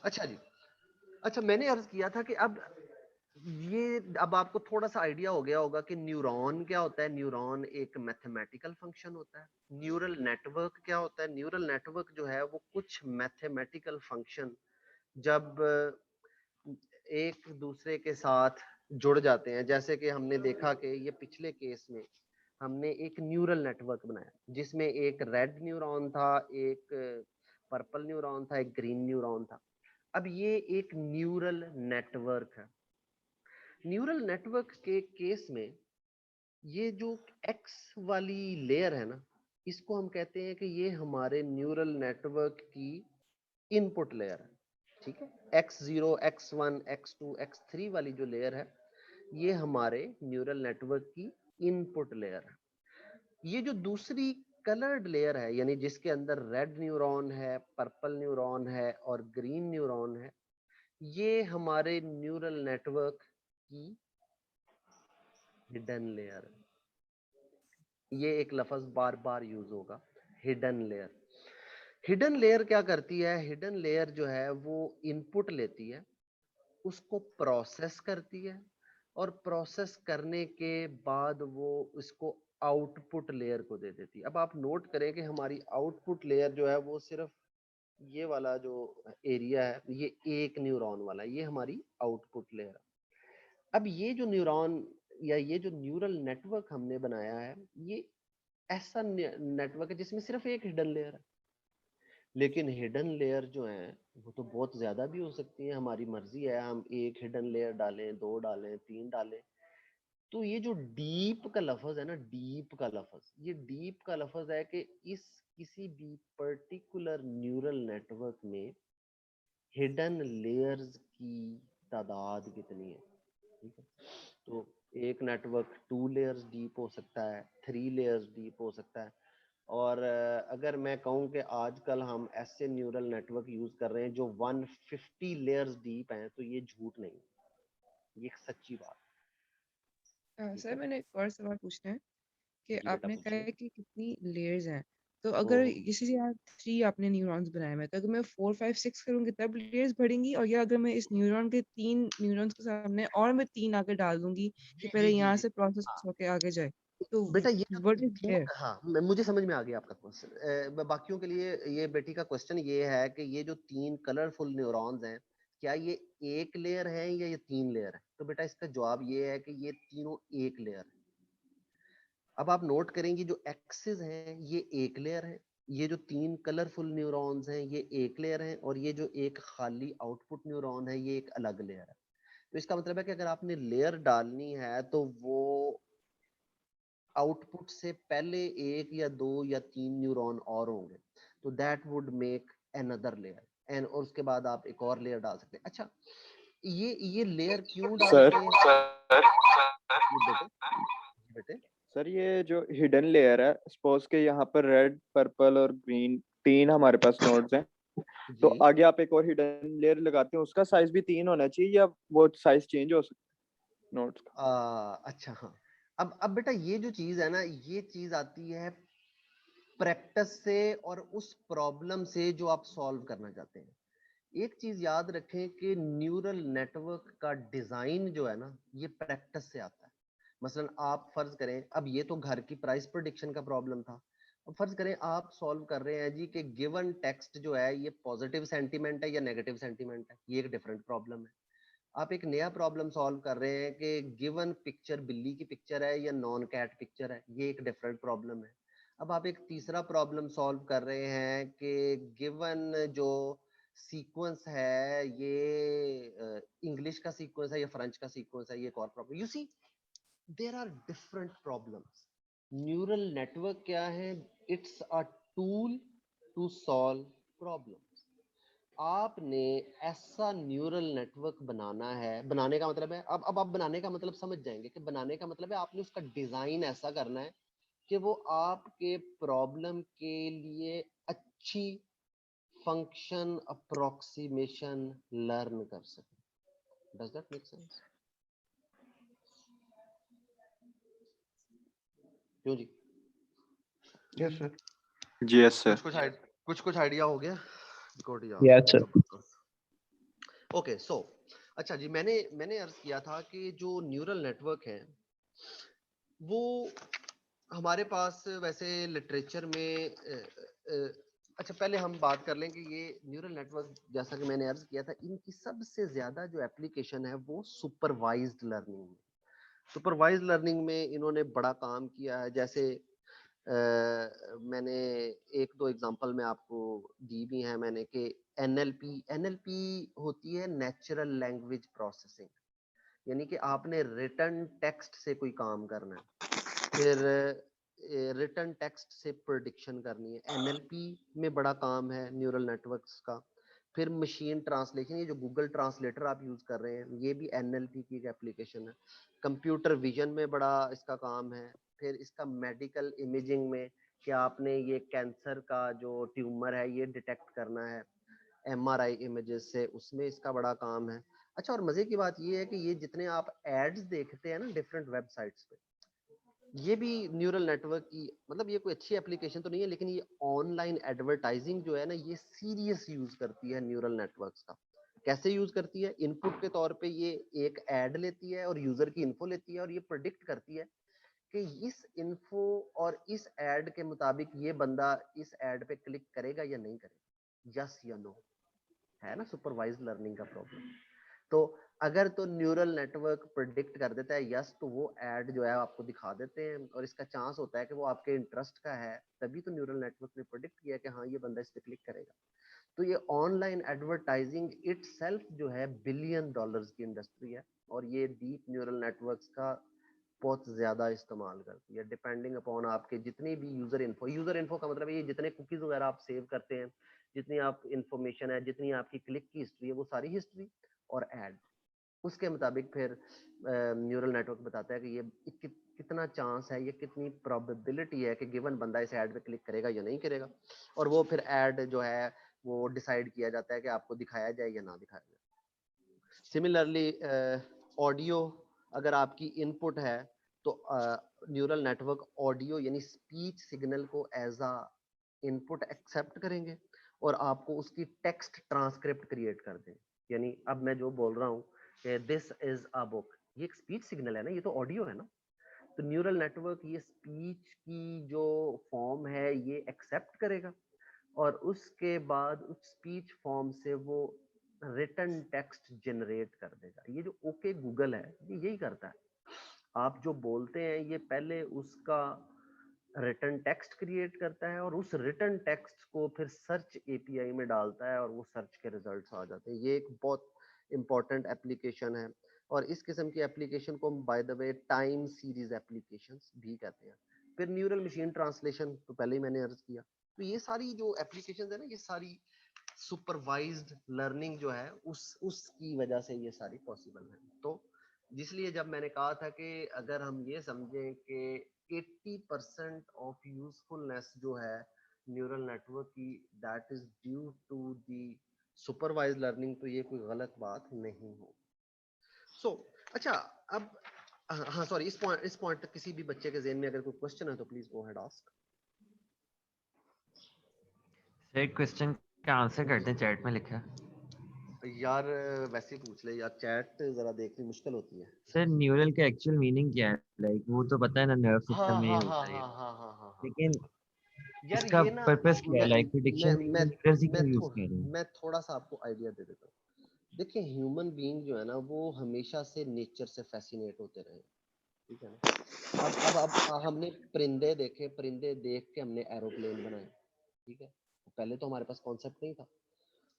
अच्छा जी, अच्छा, मैंने अर्ज किया था कि अब आपको थोड़ा सा आइडिया हो गया होगा कि न्यूरॉन क्या होता है। न्यूरॉन एक मैथमेटिकल फंक्शन होता है। न्यूरल नेटवर्क क्या होता है? न्यूरल नेटवर्क जो है वो कुछ मैथमेटिकल फंक्शन जब एक दूसरे के साथ जुड़ जाते हैं, जैसे कि हमने देखा कि ये पिछले केस में हमने एक न्यूरल नेटवर्क बनाया जिसमें एक रेड न्यूरॉन था, एक पर्पल न्यूरॉन था, एक ग्रीन न्यूरॉन था। अब ये एक न्यूरल नेटवर्क है। न्यूरल नेटवर्क के केस में ये जो एक्स वाली लेयर है ना, इसको हम कहते हैं कि ये हमारे न्यूरल नेटवर्क की इनपुट लेयर है, ठीक है? x0 x1 x2 x3 वाली जो लेयर है, ये हमारे न्यूरल नेटवर्क की इनपुट लेयर है। ये जो दूसरी कलर्ड लेयर है, यानी जिसके अंदर रेड न्यूरॉन है, पर्पल न्यूरॉन है और ग्रीन न्यूरॉन है, ये हमारे न्यूरल नेटवर्क की हिडन लेयर है। ये एक लफ्ज बार बार यूज होगा, हिडन लेयर। हिडन लेयर क्या करती है? हिडन लेयर जो है वो इनपुट लेती है, उसको प्रोसेस करती है, और प्रोसेस करने के बाद वो इसको आउटपुट लेयर को दे देती है। अब आप नोट करें कि हमारी आउटपुट लेयर जो है वो सिर्फ ये वाला जो एरिया है, ये एक न्यूरॉन वाला, ये हमारी आउटपुट लेयर है। अब ये जो न्यूरॉन या ये जो न्यूरल नेटवर्क हमने बनाया है, ये ऐसा नेटवर्क है जिसमें सिर्फ एक हिडन लेयर है। लेकिन हिडन लेयर जो है वो तो बहुत ज्यादा भी हो सकती है। हमारी मर्जी है, हम एक हिडन लेयर डालें, 2 डालें, 3 डालें। तो ये जो डीप का लफ्ज है ना, डीप का लफ्ज, ये डीप का लफ्ज है कि इस किसी भी पर्टिकुलर न्यूरल नेटवर्क में हिडन लेयर्स की तादाद कितनी है, ठीक है। तो एक नेटवर्क 2 लेयर्स डीप हो सकता है, 3 लेयर्स डीप हो सकता है, और अगर मैं कहूँ कि आजकल हम ऐसे न्यूरल नेटवर्क यूज कर रहे हैं जो 150 लेयर्स डीप हैं, तो ये झूठ नहीं, ये एक सच्ची बात, ठीक सर है। मैंने एक और सवाल पूछना है कि जी बेटा आपने कहा पूछिए। है कि कितनी लेयर्स हैं, तो अगर किसी से यहाँ 3 आपने न्यूरॉन्स बनाए हैं, तो अगर मैं 4 5 6 करूँगी तब लेयर्स बढ़ेंगी, और या अगर मैं इस न्यूरॉन के 3 न्यूरॉन्स के सामने और मैं 3 आगे डाल दूंगी कि जी पहले जी जी यहाँ जी से प्रोसेस हाँ होके आगे जाए, तो बेटा, ये व्हाट इज देयर? हाँ मुझे समझ में आ गया आपका क्वेश्चन। बाकियों के लिए ये बेटी का क्वेश्चन ये है कि ये जो 3 कलरफुल न्यूरॉन्स हैं, क्या ये एक लेयर है या ये 3 लेयर है? तो बेटा इसका जवाब ये है कि ये तीनों एक लेयर है। अब आप नोट करेंगे जो एक्सिस हैं ये एक लेयर है, ये जो 3 कलरफुल न्यूरॉन्स हैं ये एक लेयर है, और ये जो एक खाली आउटपुट न्यूरॉन है ये एक अलग लेयर है। तो इसका मतलब है कि अगर आपने लेयर डालनी है तो वो आउटपुट से पहले 1 या 2 या 3 न्यूरॉन और होंगे, तो that would make another layer, and और उसके बाद आप एक और लेयर डाल सकते हैं। अच्छा, ये लेयर क्यों सर डालते हैं ये बेटे? बेटे सर ये जो हिडन लेयर है, सपोज के यहाँ पर रेड पर्पल और ग्रीन 3 हमारे पास नोड्स हैं, तो जी आगे आप एक और हिडन लेयर लगाते हैं, उसका साइज भी 3 होना चाहिए या वो साइज चेंज हो सकता है नोड्स का? अच्छा हाँ, अब बेटा ये जो चीज है ना, ये चीज आती है प्रैक्टिस से और उस प्रॉब्लम से जो आप सॉल्व करना चाहते हैं। एक चीज याद रखें कि न्यूरल नेटवर्क का डिजाइन जो है ना, ये प्रैक्टिस से आता है। मसलन आप फर्ज करें, अब ये तो घर की प्राइस प्रेडिक्शन का प्रॉब्लम था, अब फर्ज करें आप सॉल्व कर रहे हैं जी कि गिवन टेक्स्ट जो है ये पॉजिटिव सेंटीमेंट है या नेगेटिव सेंटीमेंट है, ये एक डिफरेंट प्रॉब्लम है। आप एक नया प्रॉब्लम सॉल्व कर रहे हैं कि गिवन पिक्चर बिल्ली की पिक्चर है या नॉन कैट पिक्चर है, ये एक डिफरेंट प्रॉब्लम है। अब आप एक तीसरा प्रॉब्लम सॉल्व कर रहे हैं कि गिवन जो सीक्वेंस है ये इंग्लिश का सीक्वेंस है या फ्रेंच का सीक्वेंस है, ये एक और problem. You see there are different problems. Neural network क्या है? It's a tool to solve problem. आपने ऐसा न्यूरल नेटवर्क बनाना है, बनाने का मतलब है, अब आप बनाने का मतलब समझ जाएंगे कि बनाने का मतलब है आपने उसका डिजाइन ऐसा करना है कि वो आपके प्रॉब्लम के लिए अच्छी फंक्शन अप्रोक्सीमेशन लर्न कर सके। Does that make sense? क्यों जी? Yes sir. जी यस सर। कुछ आइडिया हो गया? Good Yes, sir. Okay so अच्छा जी, मैंने अर्ज किया था कि जो न्यूरल नेटवर्क है वो हमारे पास वैसे लिटरेचर में अच्छा पहले हम बात कर लें कि ये न्यूरल नेटवर्क, जैसा कि मैंने अर्ज किया था, इनकी सबसे ज्यादा जो एप्लीकेशन है वो सुपरवाइज्ड लर्निंग में। सुपरवाइज्ड लर्निंग में इन्होंने बड़ा काम किया है। जैसे मैंने एक दो एग्जांपल में आपको दी भी हैं मैंने कि एनएलपी होती है नेचुरल लैंग्वेज प्रोसेसिंग, यानी कि आपने रिटर्न टेक्स्ट से कोई काम करना है, फिर रिटर्न टेक्स्ट से प्रेडिक्शन करनी है। एनएलपी में बड़ा काम है न्यूरल नेटवर्क्स का। फिर मशीन ट्रांसलेशन, ये जो गूगल ट्रांसलेटर आप यूज कर रहे हैं ये भी एनएलपी की एक एप्लीकेशन है। कंप्यूटर विजन में बड़ा इसका काम है। फिर इसका मेडिकल इमेजिंग में कि आपने ये कैंसर का जो ट्यूमर है ये डिटेक्ट करना है एमआरआई इमेजेस से, उसमें इसका बड़ा काम है। अच्छा, और मजे की बात ये है कि ये जितने आप एड्स देखते हैं ना डिफरेंट वेबसाइट्स पे, ये भी न्यूरल नेटवर्क की, मतलब ये कोई अच्छी एप्लीकेशन तो नहीं है, लेकिन ये ऑनलाइन एडवर्टाइजिंग जो है ना ये सीरियस यूज करती है न्यूरल नेटवर्क्स का। कैसे यूज करती है? इनपुट के तौर पे ये एक एड लेती है और यूजर की इन्फो लेती है और ये प्रेडिक्ट करती है कि इस इन्फो और इस एड के मुताबिक ये बंदा इस एड पे क्लिक करेगा या नहीं करेगा, यस या नो। है ना सुपरवाइज्ड लर्निंग का प्रॉब्लम। तो अगर तो न्यूरल नेटवर्क प्रेडिक्ट कर देता है यस, तो वो ऐड जो है आपको दिखा देते हैं और इसका चांस होता है कि वो आपके इंटरेस्ट का है, तभी तो न्यूरल नेटवर्क ने प्रेडिक्ट किया कि हाँ ये बंदा इस पे क्लिक करेगा। तो ये ऑनलाइन एडवर्टाइजिंग इटसेल्फ जो है $1 बिलियन की इंडस्ट्री है, और ये डीप न्यूरल नेटवर्क्स का बहुत ज्यादा इस्तेमाल करती है, डिपेंडिंग अपॉन आपके जितनी भी यूजर इन्फो का मतलब ये जितने कुकीज वगैरह आप सेव करते हैं, जितनी आप इंफॉर्मेशन है, जितनी आपकी क्लिक की हिस्ट्री है, वो सारी हिस्ट्री और ऐड उसके मुताबिक फिर न्यूरल नेटवर्क बताता है कि ये कितना चांस है, ये कितनी प्रोबेबिलिटी है कि गिवन बंदा इस ऐड पे क्लिक करेगा या नहीं करेगा, और वो फिर ऐड जो है वो डिसाइड किया जाता है कि आपको दिखाया जाए या ना दिखाया जाए। सिमिलरली ऑडियो अगर आपकी इनपुट है तो न्यूरल नेटवर्क ऑडियो यानी स्पीच सिग्नल को एज अ इनपुट एक्सेप्ट करेंगे और आपको उसकी टेक्स्ट ट्रांसक्रिप्ट क्रिएट कर दें। यानी अब मैं जो बोल रहा हूँ कि दिस इज अ बुक, ये एक स्पीच सिग्नल है ना, ये तो ऑडियो है ना, तो न्यूरल नेटवर्क ये स्पीच की जो फॉर्म है ये एक्सेप्ट करेगा और उसके बाद उस स्पीच फॉर्म से वो रिटन टेक्स्ट जनरेट कर देगा। ये जो ओके गूगल है ये यही करता है, आप जो बोलते हैं ये पहले उसका रिटन टेक्स्ट क्रिएट करता है और उस रिटन टेक्स्ट को फिर सर्च एपीआई में डालता है और वो सर्च के रिजल्ट्स आ जाते हैं। ये एक बहुत इंपॉर्टेंट एप्लीकेशन है और इस किस्म की एप्लीकेशन को by the way time series applications भी कहते हैं। फिर न्यूरल मशीन ट्रांसलेशन तो पहले ही मैंने अर्ज किया। तो ये सारी जो एप्लीकेशंस है ना, ये सारी सुपरवाइज्ड लर्निंग जो है उसकी वजह से ये सारी पॉसिबल है। तो जिसलिए जब मैंने कहा था कि अगर हम ये समझें कि 80% ऑफ यूजफुलनेस जो है न्यूरल नेटवर्क की that is due to the supervise learning, तो ये कोई गलत बात नहीं हो। सो अच्छा, अब हाँ सॉरी, इस पॉइंट तक किसी भी बच्चे के ज़हन में अगर कोई क्वेश्चन है तो please go ahead ask. Sir question का आंसर करते हैं, चैट में लिखा है। यार वैसे ही पूछ ले यार, चैट जरा देखनी मुश्किल होती है। सर न्यूरल का एक्चुअल मीनिंग क्या है? लाइक वो तो पता है ना, नर्व सिस्टम में होता है, लेकिन यार इसका ये ना पर्पस क्या है? लाइक प्रेडिक्शन में न्यूरल्स ही क्यों यूज कर रहे हैं? मैं थोड़ा सा आपको आइडिया दे देता हूँ। देखिए ह्यूमन बीइंग जो है ना वो हमेशा से नेचर से फैसिनेट होते रहे, ठीक है ना। अब हमने परिंदे देखे, परिंदे देख के हमने एरोप्लेन बनाए, ठीक है, पहले तो हमारे पास कॉन्सेप्ट नहीं था।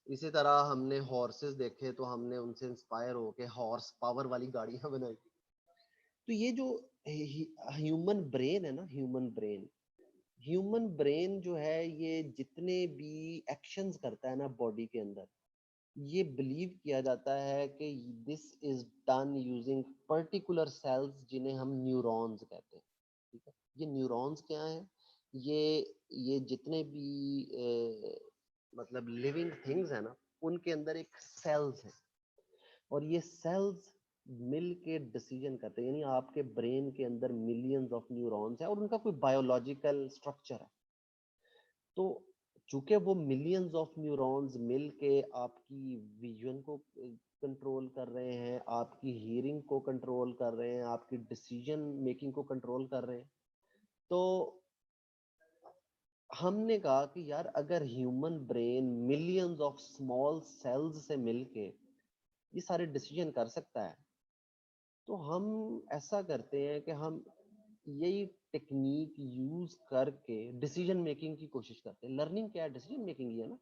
इसी तरह हमने हॉर्सेस देखे तो हमने उनसे इंस्पायर होके हॉर्स पावर वाली गाड़ियां बनाई। तो ये जो ह्यूमन ब्रेन है ना, ह्यूमन ब्रेन जो है ये जितने भी एक्शंस करता है ना बॉडी के अंदर, ये बिलीव किया जाता है कि this is done using particular cells जिन्हें हम न्यूरॉन्स कहते हैं, ठीक है। ये न्यूरॉन्स क्या हैं? ये जितने भी मतलब लिविंग थिंग्स है ना, उनके अंदर एक सेल्स है और ये सेल्स मिल के डिसीजन करते हैं। यानी आपके ब्रेन के अंदर मिलियंस ऑफ न्यूरॉन्स है और उनका कोई बायोलॉजिकल स्ट्रक्चर है। तो चूंकि वो मिलियंस ऑफ न्यूरॉन्स मिल के आपकी विजन को कंट्रोल कर रहे हैं, आपकी हियरिंग को कंट्रोल कर रहे हैं, आपकी डिसीजन मेकिंग को कंट्रोल कर रहे हैं, तो हमने कहा कि यार अगर human brain millions of small cells से मिलके ये सारे डिसीजन कर सकता है, तो हम ऐसा करते हैं कि हम यही टेक्निक यूज करके डिसीजन मेकिंग की कोशिश करते हैं। लर्निंग क्या है? डिसीजन मेकिंग ही है ना,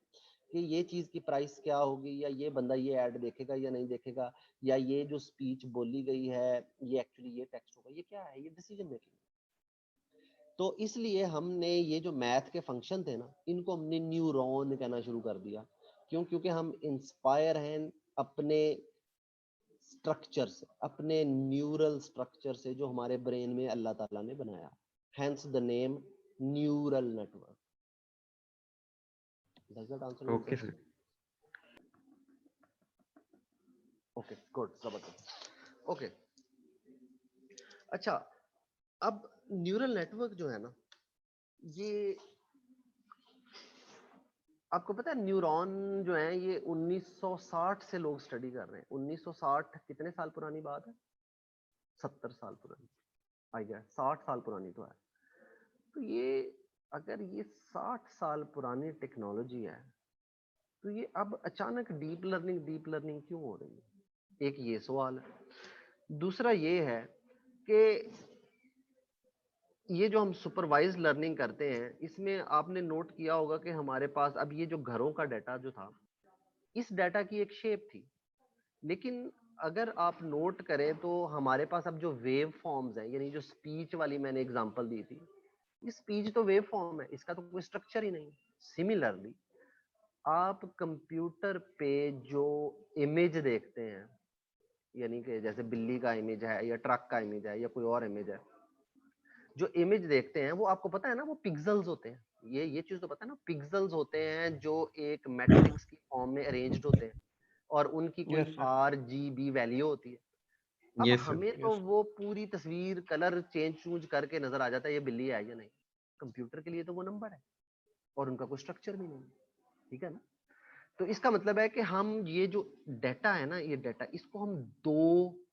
कि ये चीज की प्राइस क्या होगी, या ये बंदा ये ऐड देखेगा या नहीं देखेगा, या ये जो स्पीच बोली गई है ये एक्चुअली ये टेक्स्ट होगा, ये क्या है? ये डिसीजन मेकिंग। तो इसलिए हमने ये जो मैथ के फंक्शन थे ना, इनको हमने न्यूरॉन कहना शुरू कर दिया। क्यों? क्योंकि हम इंस्पायर हैं अपने स्ट्रक्चर से, अपने न्यूरल स्ट्रक्चर से जो हमारे ब्रेन में अल्लाह ताला ने बनाया। Hence the name neural network. Does that answer your okay question? Sir. Okay good, जबरदस्त। ओके अच्छा, अब न्यूरल नेटवर्क जो है ना, ये आपको पता है न्यूरॉन जो है ये 1960 से लोग स्टडी कर रहे हैं। 1960 कितने साल पुरानी बात है? 70 साल पुरानी, आई गया 60 साल पुरानी तो है। तो ये अगर ये 60 साल पुरानी टेक्नोलॉजी है, तो ये अब अचानक डीप लर्निंग क्यों हो रही है? एक ये सवाल है। दूसरा ये है कि ये जो हम सुपरवाइज लर्निंग करते हैं, इसमें आपने नोट किया होगा कि हमारे पास अब ये जो घरों का डाटा जो था, इस डाटा की एक शेप थी, लेकिन अगर आप नोट करें तो हमारे पास अब जो वेव फॉर्म्स हैं, यानी जो स्पीच वाली मैंने एग्जांपल दी थी, ये स्पीच तो वेव फॉर्म है, इसका तो कोई स्ट्रक्चर ही नहीं। सिमिलरली आप कंप्यूटर पे जो इमेज देखते हैं, यानी कि जैसे बिल्ली का इमेज है या ट्रक का इमेज है या कोई और इमेज है, जो इमेज देखते हैं वो आपको पता है ना, वो पिक्सेल्स होते हैं। ये चीज तो पता है ना, पिक्सेल्स होते हैं जो एक मैट्रिक्स की फॉर्म में अरेंज्ड होते हैं और उनकी कोई यस सर, RGB वैल्यू होती है। अब यस सर। हमें तो यस वो पूरी तस्वीर कलर चेंज चूंज करके नजर आ जाता है ये बिल्ली है या नहीं। कंप्यूटर के लिए तो वो नंबर है और उनका कोई स्ट्रक्चर भी नहीं है, ठीक है ना। तो इसका मतलब है कि हम ये जो डाटा है ना, ये डाटा इसको हम दो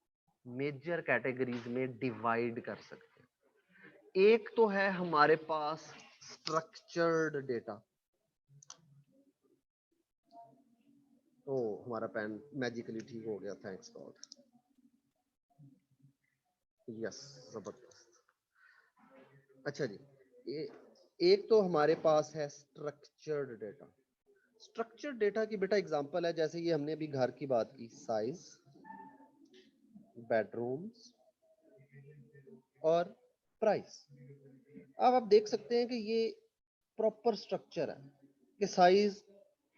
मेजर कैटेगरीज में डिवाइड कर सकते हैं। एक तो है हमारे पास स्ट्रक्चर्ड डेटा। ओ हमारा पेन मैजिकली ठीक हो गया, थैंक्स गॉड। यस, जबरदस्त। अच्छा जी, एक तो हमारे पास है स्ट्रक्चर्ड डेटा। स्ट्रक्चर्ड डेटा की बेटा एग्जांपल है, जैसे ये हमने अभी घर की बात की, साइज, बेडरूम्स और प्राइस। अब आप देख सकते हैं कि ये प्रॉपर स्ट्रक्चर है कि साइज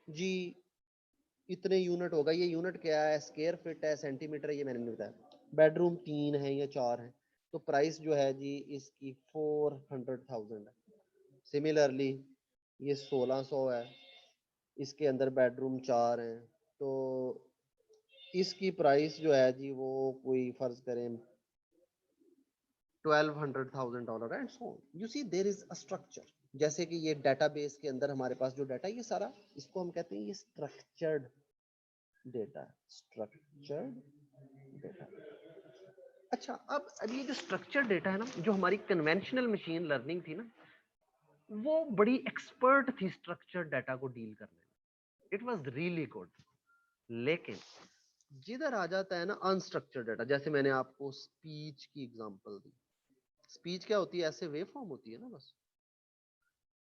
जी इतने यूनिट होगा। ये यूनिट क्या है, स्क्वायर फीट है, सेंटीमीटर है, ये मैंने नहीं बताया। बेडरूम 3 है या 4 है, तो प्राइस जो है जी इसकी 400,000 है। सिमिलरली ये 1600 है, इसके अंदर बेडरूम 4 हैं, तो इसकी प्राइस जो है जी वो कोई फर्ज करें $1200,000 and so on. You see there is a structure. जैसे कि ये डेटाबेस के अंदर हमारे पास जो डाटा, ये सारा इसको हम कहते हैं ये स्ट्रक्चर्ड डेटा। Structured data. अच्छा, अब ये जो स्ट्रक्चर्ड डेटा है ना, जो हमारी कन्वेंशनल मशीन लर्निंग थी ना, वो बड़ी एक्सपर्ट थी स्ट्रक्चर्ड डाटा को डील करने में। It was really good. लेकिन जिधर आ जाता है ना अनस्ट्रक्चर्ड डाटा, जैसे मैंने आपको स्पीच की एग्जांपल दी। स्पीच क्या होती है, ऐसे वेव फॉर्म होती है ना, बस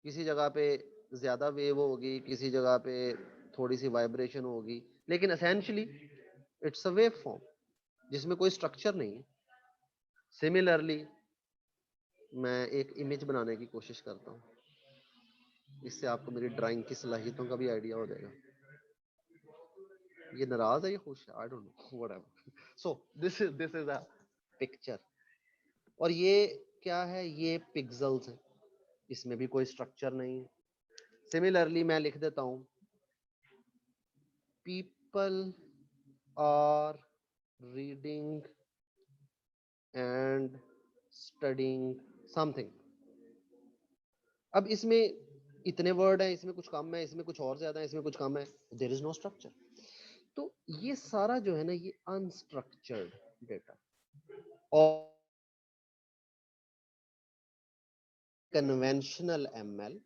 किसी जगह पे ज्यादा वेव होगी, किसी जगह पे थोड़ी सी वाइब्रेशन होगी, लेकिन essentially it's a wave form जिसमें कोई स्ट्रक्चर नहीं है। सिमिलरली मैं एक इमेज बनाने की कोशिश करता हूँ, इससे आपको मेरी ड्राइंग की सलाहियतों का भी आइडिया हो जाएगा। ये नाराज है, ये खुश है, I don't know, whatever. So this is a picture, और ये क्या है, ये पिक्सेल्स है, इसमें भी कोई स्ट्रक्चर नहीं है। सिमिलरली मैं लिख देता हूँ people are reading and studying something. अब इसमें इतने वर्ड हैं, इसमें कुछ कम है, इसमें कुछ और ज्यादा है, इसमें कुछ कम है, देयर इज नो स्ट्रक्चर। तो ये सारा जो है ना, ये अनस्ट्रक्चर्ड डेटा और कन्वेंशनल एमएल।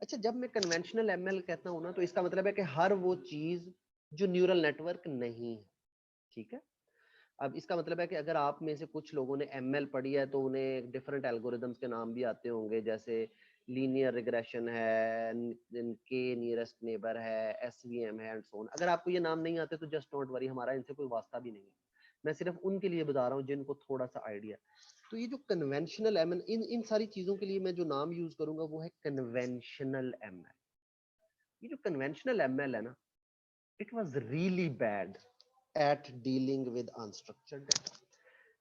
अच्छा, जब मैं कन्वेंशनल एमएल कहता हूं ना, तो इसका मतलब है कि हर वो चीज जो न्यूरल नेटवर्क नहीं है, ठीक है। अब इसका मतलब है कि अगर आप में से कुछ लोगों ने एमएल पढ़ी है तो उन्हें डिफरेंट एल्गोरिदम्स के नाम भी आते होंगे, जैसे लीनियर रिग्रेशन है, के नियरेस्ट नेबर है, एसवीएम है एंड सो ऑन। अगर आपको ये नाम नहीं आते तो जस्ट डोंट वरी, हमारा इनसे कोई वास्ता भी नहीं है। मैं सिर्फ उनके लिए बता रहा हूँ जिनको थोड़ा सा आइडिया। तो ये जो कन्वेंशनल एमएल, इन सारी चीजों के लिए मैं जो नाम यूज करूंगा वो है कन्वेंशनल एमएल। ये जो कन्वेंशनल एमएल है ना, it was really bad at dealing with unstructured data.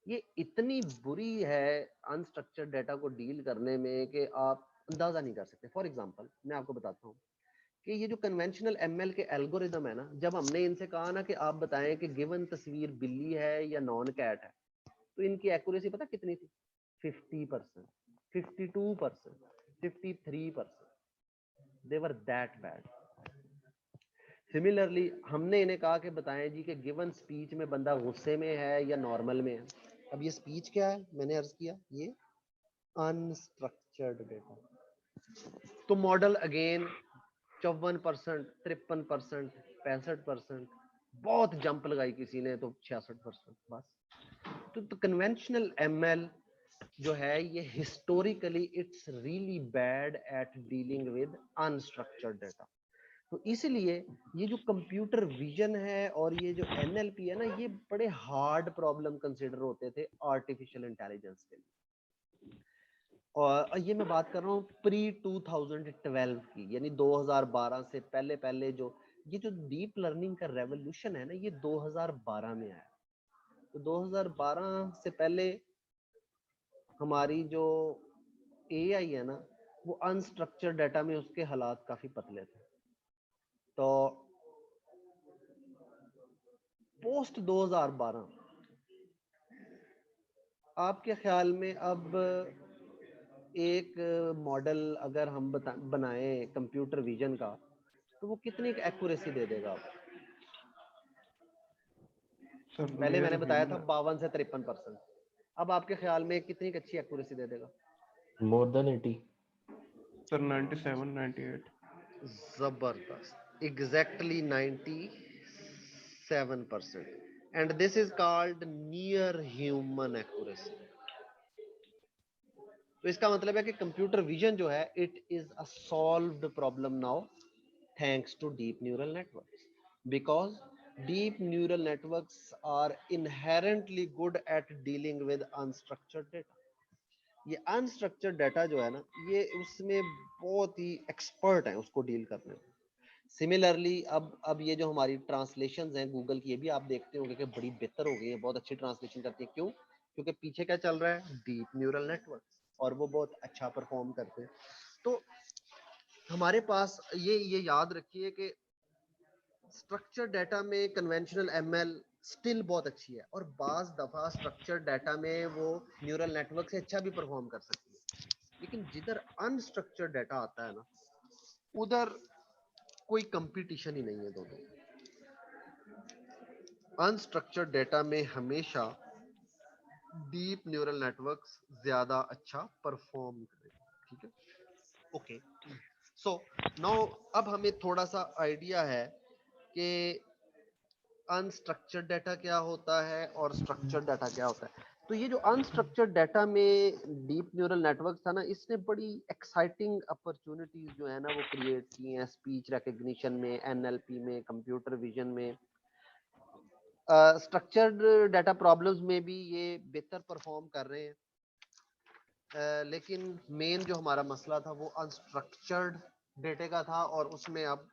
ये इतनी बुरी है अनस्ट्रक्चर्ड डाटा को डील करने में कि आप अंदाजा नहीं कर सकते। फॉर एग्जांपल मैं आपको बताता हूँ कि ये जो कन्वेंशनल एमएल के एल्गोरिदम है ना, जब हमने इनसे कहा ना कि आप बताएं कि गिवन तस्वीर बिल्ली है या नॉन कैट है, तो इनकी एक्यूरेसी पता कितनी थी? 50%, 52%, 53%। दे वर दैट बैड। सिमिलरली हमने इन्हें कहा कि बताएं जी कि गिवन स्पीच में बंदा गुस्से में है या नॉर्मल में है। अब ये स्पीच क्या है, मैंने अर्ज किया ये अनस्ट्रक्चर्ड डेटा। तो मॉडल अगेन 54%, 53%, 65%, बहुत जंप लगाई किसी ने तो 66%। बस तो कन्वेंशनल एमएल जो है ये historically it's really bad at dealing with unstructured data. तो इसलिए ये जो कंप्यूटर विजन है और ये जो एनएलपी है ना, ये बड़े हार्ड प्रॉब्लम कंसिडर होते थे आर्टिफिशियल इंटेलिजेंस के लिए। और ये मैं बात कर रहा हूँ प्री 2012 की, यानी 2012 से पहले पहले जो ये जो डीप लर्निंग का रेवोल्यूशन है ना, ये 2012 में आया। तो 2012 से पहले हमारी जो एआई है ना, वो अनस्ट्रक्चर्ड डाटा में उसके हालात काफी पतले थे। तो पोस्ट 2012 आपके ख्याल में अब एक मॉडल अगर हम बनाएं कंप्यूटर विजन का, तो वो कितनी एक्यूरेसी दे देगा आप? पहले मैंने बताया था 52 से 53%। अब आपके ख्याल में कितनी अच्छी एक्यूरेसी दे देगा? More than 80 sir, 97 98। जबरदस्त, exactly 97%, and this is called near human accuracy. तो इसका मतलब है कि कंप्यूटर विजन जो है, it is a solved problem now thanks to deep neural networks, because deep neural networks are inherently good at dealing with unstructured data. ये unstructured data जो है ना, ये उसमें बहुत ही एक्सपर्ट है उसको डील करने में। सिमिलरली अब ये जो हमारी ट्रांसलेशंस हैं गूगल की, ये भी आप देखते होंगे कि बड़ी बेहतर हो गई है, बहुत अच्छी ट्रांसलेशन करती है। क्यों? क्योंकि पीछे क्या चल रहा है? डीप न्यूरल नेटवर्क, और वो बहुत अच्छा परफॉर्म करते हैं। तो हमारे पास ये याद रखिए कि स्ट्रक्चर डाटा में कन्वेंशनल एमएल स्टिल बहुत अच्छी है, और बाज दफा स्ट्रक्चर डाटा में वो न्यूरल नेटवर्क से अच्छा भी परफॉर्म कर सकती है। लेकिन जिधर अनस्ट्रक्चर्ड डाटा आता है ना, उधर कोई कंपटीशन ही नहीं है दोनों। अनस्ट्रक्चर्ड डाटा में हमेशा डीप न्यूरल नेटवर्क्स ज्यादा अच्छा परफॉर्म करेगा। ठीक है, ओके। सो नाउ अब हमें थोड़ा सा आइडिया है कि अनस्ट्रक्चर्ड डाटा क्या होता है और स्ट्रक्चर्ड डाटा क्या होता है। तो ये जो अनस्ट्रक्चर्ड डाटा में डीप न्यूरल नेटवर्क था ना, इसने बड़ी एक्साइटिंग अपॉर्चुनिटीज जो है ना वो क्रिएट की हैं स्पीच रिकग्निशन में, एनएलपी में, कंप्यूटर विजन में। स्ट्रक्चर्ड डाटा प्रॉब्लम्स में भी ये बेहतर परफॉर्म कर रहे हैं। लेकिन मेन जो हमारा मसला था वो अनस्ट्रक्चर्ड डेटा का था, और उसमें अब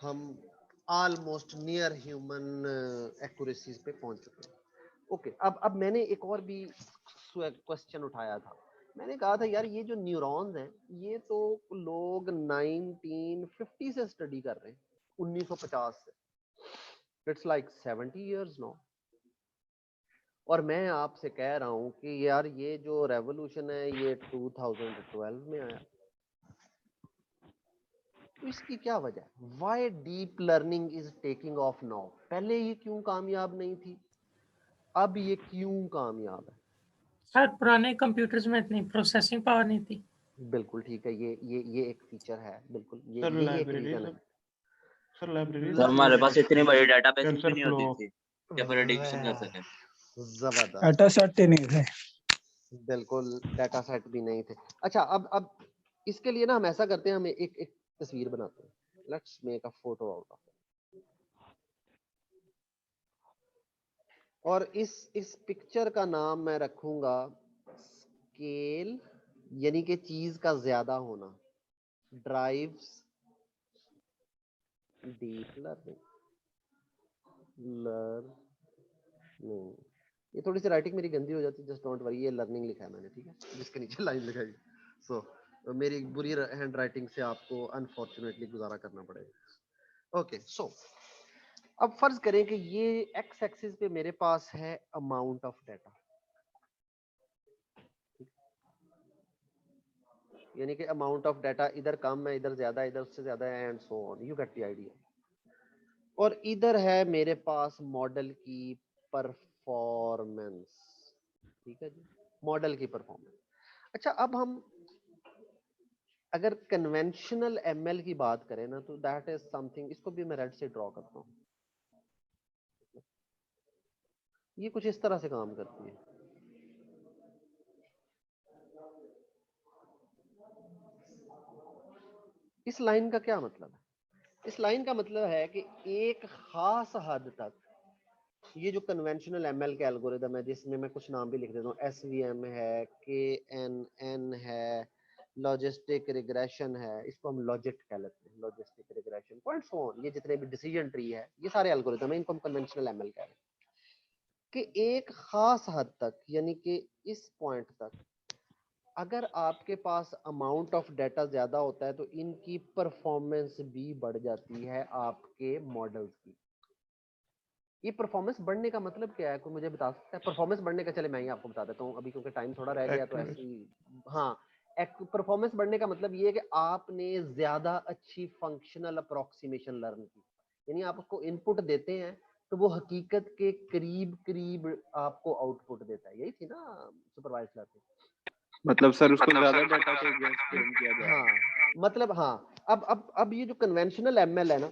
हम ऑलमोस्ट नियर ह्यूमन एक्यूरेसीज पे पहुंच चुके हैं। ओके, अब मैंने एक और भी क्वेश्चन उठाया था। मैंने कहा था यार, ये जो न्यूरॉन्स हैं, ये तो लोग 1950 से स्टडी कर रहे हैं, 1950 से। It's like 70 years no. और मैं आपसे कह रहा हूं कि यार ये जो रेवोल्यूशन है ये 2012 में आया। तो इसकी क्या वजह है? Why deep learning is taking of now? पहले ये क्यों कामयाब नहीं थी, अब ये क्यों कामयाब है? शायद पुराने कंप्यूटर्स में इतनी प्रोसेसिंग पावर नहीं थी। बिल्कुल ठीक है, ये एक फीचर है, बिल्कुल ये सर एक लाइब्रेरी रीजन है। सर लाइब्रेरी तो हमारे पास इतनी बड़ी डेटाबेस भी नहीं होती थी क्या प्रेडिक्शन कर सके। जबरदस्त, डाटा सेट ही नहीं थे। बिल्कुल डाटा सेट भी नहीं थे। अच्छा, अब इसके लिए ना हम ऐसा करते हैं, हम एक तस्वीर बनाते हैं। Let's make a photo out of. और इस पिक्चर का नाम मैं रखूंगा स्केल, यानी कि चीज का ज्यादा होना ड्राइव्स डीप लर्निंग। ये थोड़ी सी राइटिंग मेरी गंदी हो जाती है, जस्ट डोंट वरी, ये लर्निंग लिखा है मैंने, ठीक है, जिसके नीचे लाइन लिखाई। सो मेरी बुरी हैंड राइटिंग से आपको अनफॉर्चुनेटली गुजारा करना पड़ेगा। ओके, सो अब फर्ज करें कि ये एक्स एक्सिस पे मेरे पास है अमाउंट ऑफ डाटा, यानी कि अमाउंट ऑफ डाटा इधर कम है, इधर ज्यादा है, इधर उससे ज्यादा है, and so on, you get the idea. और इधर है मेरे पास मॉडल की परफॉर्मेंस। ठीक है जी, मॉडल की परफॉर्मेंस। अच्छा, अब हम अगर कन्वेंशनल एमएल की बात करें ना, तो दैट इज समथिंग, इसको भी मैं रेड से ड्रॉ करता हूं। ये कुछ इस तरह से काम करती है। इस लाइन का क्या मतलब है? इस लाइन का मतलब है कि एक खास हद तक ये जो कन्वेंशनल एमएल के एल्गोरिदम है, जिसमें मैं कुछ नाम भी लिख देता हूँ, एसवीएम है, केएनएन है, लॉजिस्टिक रिग्रेशन है, इसको हम लॉजिक कह लेते हैं, logistic regression, point so on, ये जितने भी डिसीजन ट्री है, ये सारे एल्गोरिदम है, इनको हम कन्वेंशनल एमएल कह रहे हैं। कि एक खास हद तक, यानी कि इस पॉइंट तक, अगर आपके पास अमाउंट ऑफ डाटा ज्यादा होता है तो इनकी परफॉर्मेंस भी बढ़ जाती है आपके मॉडल्स की। ये परफॉर्मेंस बढ़ने का मतलब क्या है, कोई मुझे बता सकता है? परफॉर्मेंस बढ़ने का, चले मैं ही आपको बता देता हूँ अभी, क्योंकि टाइम थोड़ा रह गया तो ऐसे ही। हाँ, परफॉर्मेंस बढ़ने का मतलब ये है कि आपने ज्यादा अच्छी फंक्शनल अप्रोक्सीमेशन लर्न की, यानी आप उसको इनपुट देते हैं तो वो हकीकत के करीब करीब आपको आउटपुट देता है। यही थी ना सुपरवाइज्ड लर्निंग? मतलब सर उसको ज्यादा डाटा को ट्रेन किया जाए। हाँ, मतलब हाँ, अब ये जो कन्वेंशनल एमएल है ना,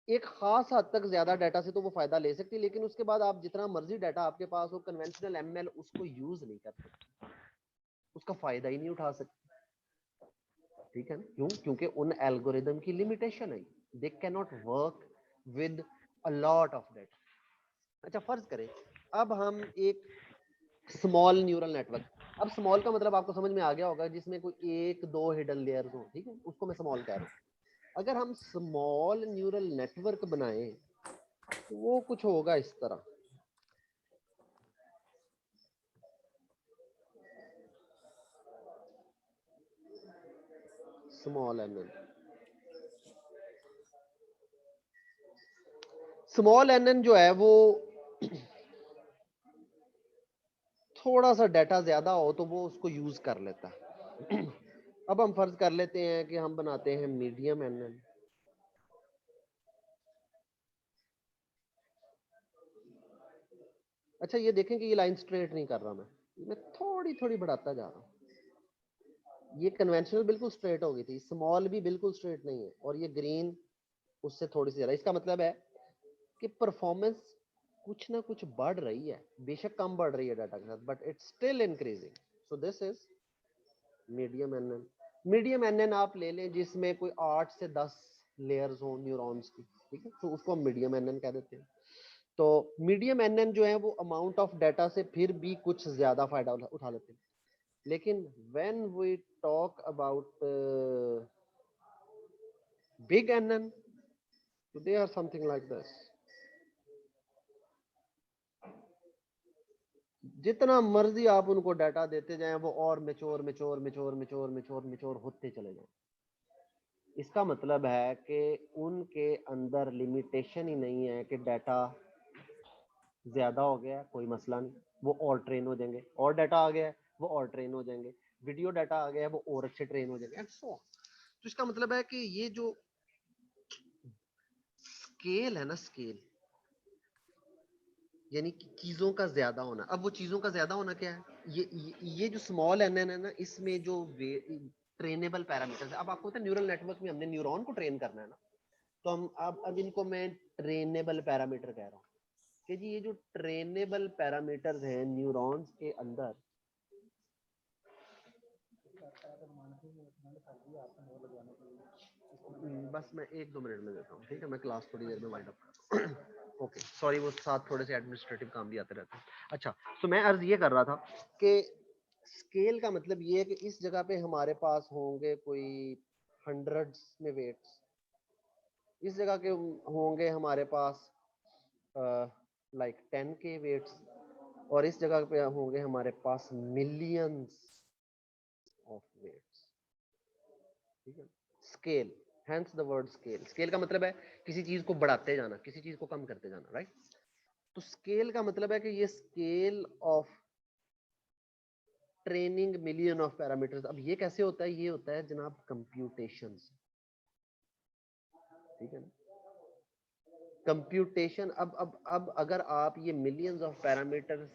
एक खास हद तक ज्यादा डाटा से तो वो फायदा ले सकती है, लेकिन उसके बाद आप जितना मर्जी डाटा आपके पास हो, कन्वेंशनल एमएल उसको यूज नहीं कर सकते, उसका फायदा ही नहीं उठा सकते। ठीक है ना? क्यों? क्योंकि उन एल्गोरिदम की लिमिटेशन है, they can not work with a lot of data. अच्छा, फर्ज करें अब हम एक स्मॉल न्यूरल नेटवर्क, अब स्मॉल का मतलब आपको समझ में आ गया होगा, जिसमें कोई एक दो हिडन लेयर्स हो, ठीक है, उसको मैं स्मॉल कह रहा हूँ। अगर हम स्मॉल न्यूरल नेटवर्क बनाएं तो वो कुछ होगा इस तरह। स्मॉल एनएन, स्मॉल एनएन जो है वो थोड़ा सा डाटा ज्यादा हो तो वो उसको यूज कर लेता है। अब हम फर्ज कर लेते हैं कि हम बनाते हैं मीडियम एनएन। अच्छा, ये देखें कि ये लाइन स्ट्रेट नहीं कर रहा, मैं थोड़ी थोड़ी बढ़ाता जा रहा हूँ। ये कन्वेंशनल बिल्कुल स्ट्रेट हो गई थी, स्मॉल भी बिल्कुल स्ट्रेट नहीं है, और ये ग्रीन उससे थोड़ी सी ज्यादा। इसका मतलब है कि परफॉर्मेंस कुछ ना कुछ बढ़ रही है, बेशक कम बढ़ रही है डाटा के साथ, but it's still increasing. So this is medium NN. Medium NN आप ले लें जिसमें कोई 8 से 10 लेयर्स हो न्यूरॉन्स की, ठीक है, तो उसको हम मीडियम एनएन कह देते हैं। तो मीडियम एनएन जो है वो अमाउंट ऑफ डाटा से फिर भी कुछ ज्यादा फायदा उठा लेते हैं। लेकिन when we talk about big NN, so they are something like this. जितना मर्जी आप उनको डाटा देते जाएं वो और mature mature mature mature mature mature होते चले जाएं। इसका मतलब है कि उनके अंदर लिमिटेशन ही नहीं है कि डाटा ज्यादा हो गया कोई मसला नहीं, वो और ट्रेन हो जाएंगे, और डाटा आ गया है वो और ट्रेन हो जाएंगे, वीडियो डाटा आ गया है वो और अच्छे ट्रेन हो जाएंगे, एंड सो ऑन। तो इसका मतलब है कि ये जो स्केल है ना, स्केल यानी कि चीजों का ज्यादा होना। अब वो चीजों का ज्यादा होना क्या है? ये जो स्मॉल एनएन है ना, इसमें जो ट्रेनेबल पैरामीटर्स है। अब आपको पता है न्यूरल नेटवर्क में हमने न्यूरॉन को ट्रेन करना है ना, तो हम अब इनको मैं ट्रेनेबल पैरामीटर कह रहा हूँ कि जी ये जो ट्रेनेबल पैरामीटर्स हैं न्यूरॉन्स के अंदर, बस मैं 1-2 मिनट में देता हूँ, ठीक है, मैं क्लास थोड़ी देर में वाइंड अप करता हूँ। ओके, सॉरी, वो साथ थोड़े से एडमिनिस्ट्रेटिव काम भी आते रहते हैं। अच्छा, तो मैं अर्ज ये कर रहा था कि स्केल का मतलब ये है कि इस जगह पे हमारे पास होंगे कोई हंड्रेड्स में वेट्स, इस जगह के होंगे हमारे पास लाइक 10K वेट्स, और इस जगह पे होंगे हमारे पास मिलियंस ऑफ वेट्स, ठीक है। Scale, hence the word scale. Scale का मतलब है किसी चीज को बढ़ाते जाना, किसी चीज को कम करते जाना, राइट? तो स्केल का मतलब है कि ये scale of training million of parameters. अब ये कैसे होता है? ये होता है जनाब कंप्यूटेशन, ठीक है ना, कंप्यूटेशन। अब अगर आप ये मिलियंस ऑफ पैरामीटर्स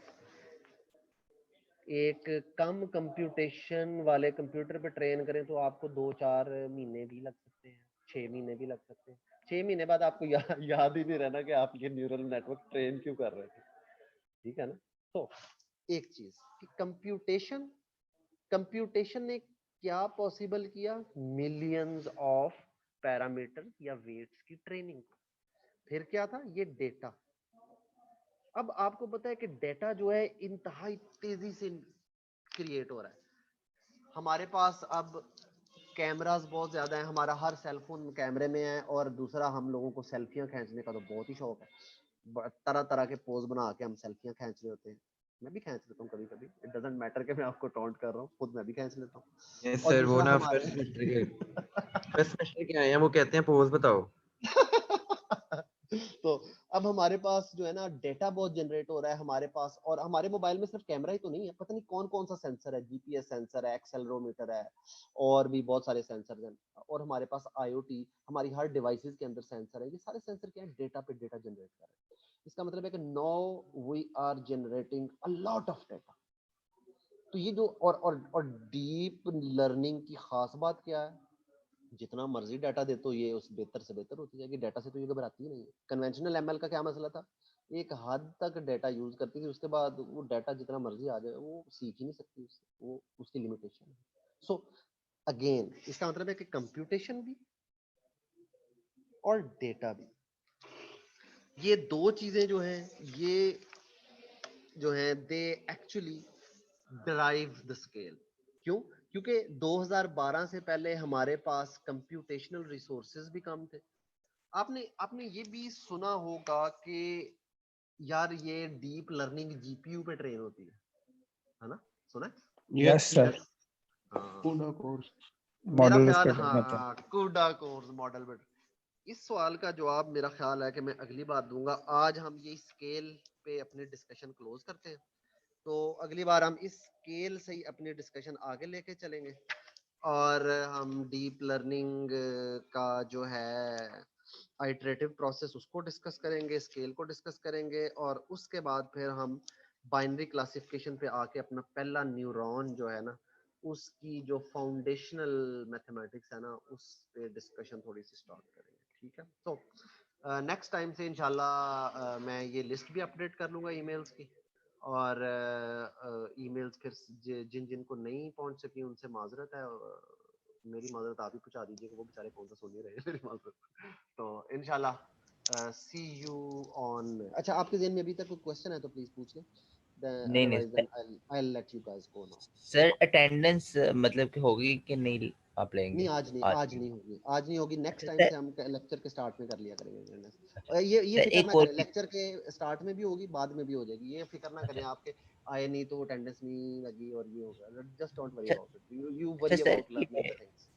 एक कम कंप्यूटेशन वाले कंप्यूटर पे ट्रेन करें तो आपको 2-4 महीने भी लग सकते हैं, 6 महीने भी लग सकते हैं। 6 महीने बाद आपको याद ही नहीं रहना कि आप ये न्यूरल नेटवर्क ट्रेन क्यों कर रहे थे, ठीक है ना। तो एक चीज कि कंप्यूटेशन ने क्या पॉसिबल किया? मिलियंस ऑफ पैरामीटर या वेट्स की ट्रेनिंग को। फिर क्या था, ये डेटा। अब आपको पता है कि डेटा जो है इंतहाई तेजी से क्रिएट हो रहा है। हमारे पास अब कैमरास बहुत ज्यादा हैं, हमारा हर सेलफोन कैमरे में है, और दूसरा हम लोगों को सेल्फियां खींचने का तो बहुत ही शौक है। तरह तरह के पोज बना के हम सेल्फियां खींच रहे होते हैं। मैं भी खींच लेता हूँ कभी कभी, इट डजंट मैटर कि मैं आपको टॉन्ट कर रहा हूँ, खुद मैं भी खींच लेता हूँ। और सर वो दूसरा ना हमारे फर्स्ट सेमेस्टर के आए हैं, वो कहते हैं पोज बताओ। तो अब हमारे पास जो है ना डेटा बहुत जनरेट हो रहा है हमारे पास, और हमारे मोबाइल में सिर्फ कैमरा ही तो नहीं है, पता नहीं कौन कौन सा सेंसर है, जीपीएस सेंसर है, एक्सेलरोमीटर है, और भी बहुत सारे सेंसर हैं। और हमारे पास आईओटी, हमारी हर डिवाइसेस के अंदर सेंसर है। ये सारे सेंसर क्या है, डेटा पे डेटा जनरेट कर रहे हैं। इसका मतलब है कि now we are generating a lot of data. तो ये जो और डीप लर्निंग की खास बात क्या है, जितना मर्जी डाटा दे तो ये उस बेहतर से बेहतर होती जाएगी। डाटा से तो ये घबराती ही नहीं है। कन्वेंशनल एमएल का क्या मसला था, एक हद तक डाटा यूज करती थी, उसके बाद वो डाटा जितना मर्जी आ जाए वो सीख ही नहीं सकती उससे, वो उसकी लिमिटेशन है। सो अगेन इसका मतलब है कि कंप्यूटेशन भी और डेटा भी, ये दो चीजें जो हैं, ये जो है they actually drive the scale. क्यों? क्योंकि 2012 से पहले हमारे पास कंप्यूटेशनल रिसोर्सेज भी कम थे। आपने ये भी सुना होगा कि यार ये डीप लर्निंग जीपीयू पे ट्रेन होती है ना? सुना है? यस सर, हाँ, पूरा कोर्स मेरा मॉडल ख्याल, पे ट्रेन होता है। हाँ कूडा कोर्स मॉडल पे। इस सवाल का जवाब मेरा ख्याल है कि मैं अगली बार दूंगा। आज हम ये स्केल पे अपने डिस्कशन क्लोज करते हैं, तो अगली बार हम इस स्केल से ही अपनी डिस्कशन आगे लेके चलेंगे, और हम डीप लर्निंग का जो है आइटरेटिव प्रोसेस उसको डिस्कस करेंगे, स्केल को डिस्कस करेंगे, और उसके बाद फिर हम बाइनरी क्लासिफिकेशन पे आके अपना पहला न्यूरॉन जो है ना, उसकी जो फाउंडेशनल मैथमेटिक्स है ना, उस पे डिस्कशन थोड़ी सी स्टार्ट करेंगे। ठीक है, तो नेक्स्ट टाइम से इंशाल्लाह मैं ये लिस्ट भी अपडेट कर लूँगा ईमेल्स की, और ईमेल्स फिर जिन जिन को नहीं पहुंच सकी उनसे माजरत है, मेरी माजरत आप ही पहुंचा दीजिएगा, वो बेचारे कौन सा सुन ही रहे हैं मेरी माजरत। तो इंशाल्लाह सी यू ऑन। अच्छा, आपके ज़हन में अभी तक कोई क्वेश्चन है तो प्लीज पूछ लें, नहीं otherwise sir, then I'll let you guys go now। Sir attendance मतलब कि होगी कि नहीं आप लेंगे नहीं, आज नहीं होगी, आज नहीं होगी। नेक्स्ट टाइम सर, से हम लेक्चर के स्टार्ट में कर लिया करेंगे अटेंडेंस। और ये सर फिक्र एक ना और करें, लेक्चर के स्टार्ट में भी होगी, बाद में भी हो जाएगी, ये फिक्र ना करें आपके आए नहीं तो अटेंडेंस नहीं लगी और ये होगा। Just don't worry sir, about it, you अच्छा worry sir about learning the things.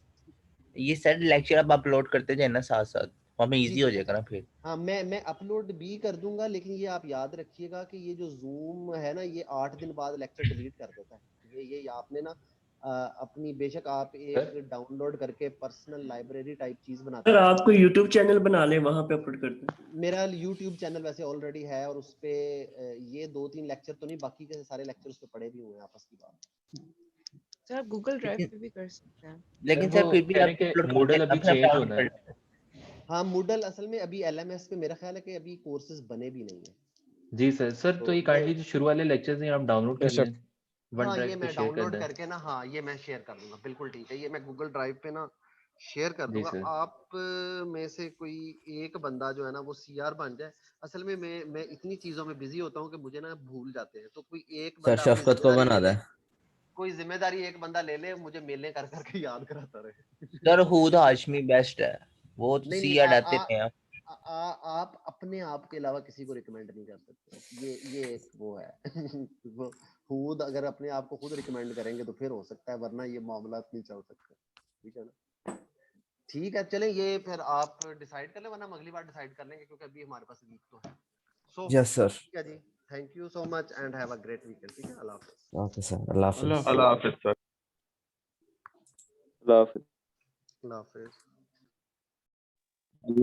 ये सर लेक्चर अब अपलोड करते जाए ना साथ साथ, हमें जी इजी हो जी, जाएगा ना फिर। हाँ मैं अपलोड भी कर दूंगा, लेकिन ये आप याद रखिएगा कि ये जो जूम है ना, ये 8 दिन बाद लेक्चर डिलीट कर देता है। ये आपने ना अपनी, बेशक आप एक डाउनलोड करके पर्सनल लाइब्रेरी टाइप चीज बनाते सर हैं। आपको यूट्यूब चैनल बना ले, वहां पे अपलोड कर दें। मेरा यूट्यूब चैनल वैसे ऑलरेडी है, और उस पे ये 2-3 लेक्चर तो नहीं, बाकी के सारे लेक्चर उस पे पड़े भी हुए हैं आपस की बात। सर आप गूगल ड्राइव लेकिन पे भी कर सकते हैं। लेकिन वो सर फिर भी कह आप रहे हैं कि अपलोड मूडल करते अभी अपना चेंज अकाउंट होना कर है। लेते। हाँ, मूडल असल में अभी एलएमएस पे मेरा ख्याल है कि अभी कोर्सेज बने भी नहीं है। जी सर तो तो ये काइंडली जो शुरू वाले लेक्चर्स हैं आप डाउनलोड कर लें, वन हाँ, ये ड्राइव पे मैं शेयर कर डाउनलोड दें। करके ना, हाँ ये मैं शेयर कर दूंगा, बिल्कुल ठीक है, ये मैं गूगल ड्राइव पे ना शेयर कर जी दूंगा। सर। आप में से कोई एक बंदा जो है ना वो सीआर बन जाए। असल में मैं इतनी चीजों में बिजी होता हूँ कि मुझे ना भूल जाते हैं, तो कोई एक सर बंदा अपनी शफकत को जिम्मेदारी बना ले ले, दें। कोई जिम्मेदारी एक बंदा ले ले, मुझे मेलें कर करके याद कराता रहे। सर हूद हाशमी बेस्ट है, वो तो नहीं नहीं, सी हटाते रहे हैं। आप अपने आप के अलावा किसी को रिकमेंड नहीं कर सकते, ये एक वो है। वो खुद अगर अपने आप को खुद रिकमेंड करेंगे तो फिर हो सकता है, वरना ये मामला नहीं चल सकता। ठीक है ना? ठीक है, चलें, ये फिर आप डिसाइड कर लें, वरना हम अगली बार डिसाइड कर लेंगे, क्योंकि अभी हमारे पास वीक तो है। So yes sir. ठीक है जी, thank you so much and have a great weekend. ठीक है, अल्लाह हाफिज। ओके सर, अल्लाह हाफिज। अल्लाह हाफिज सर। अल्लाह हाफिज। अल्लाह हाफिज।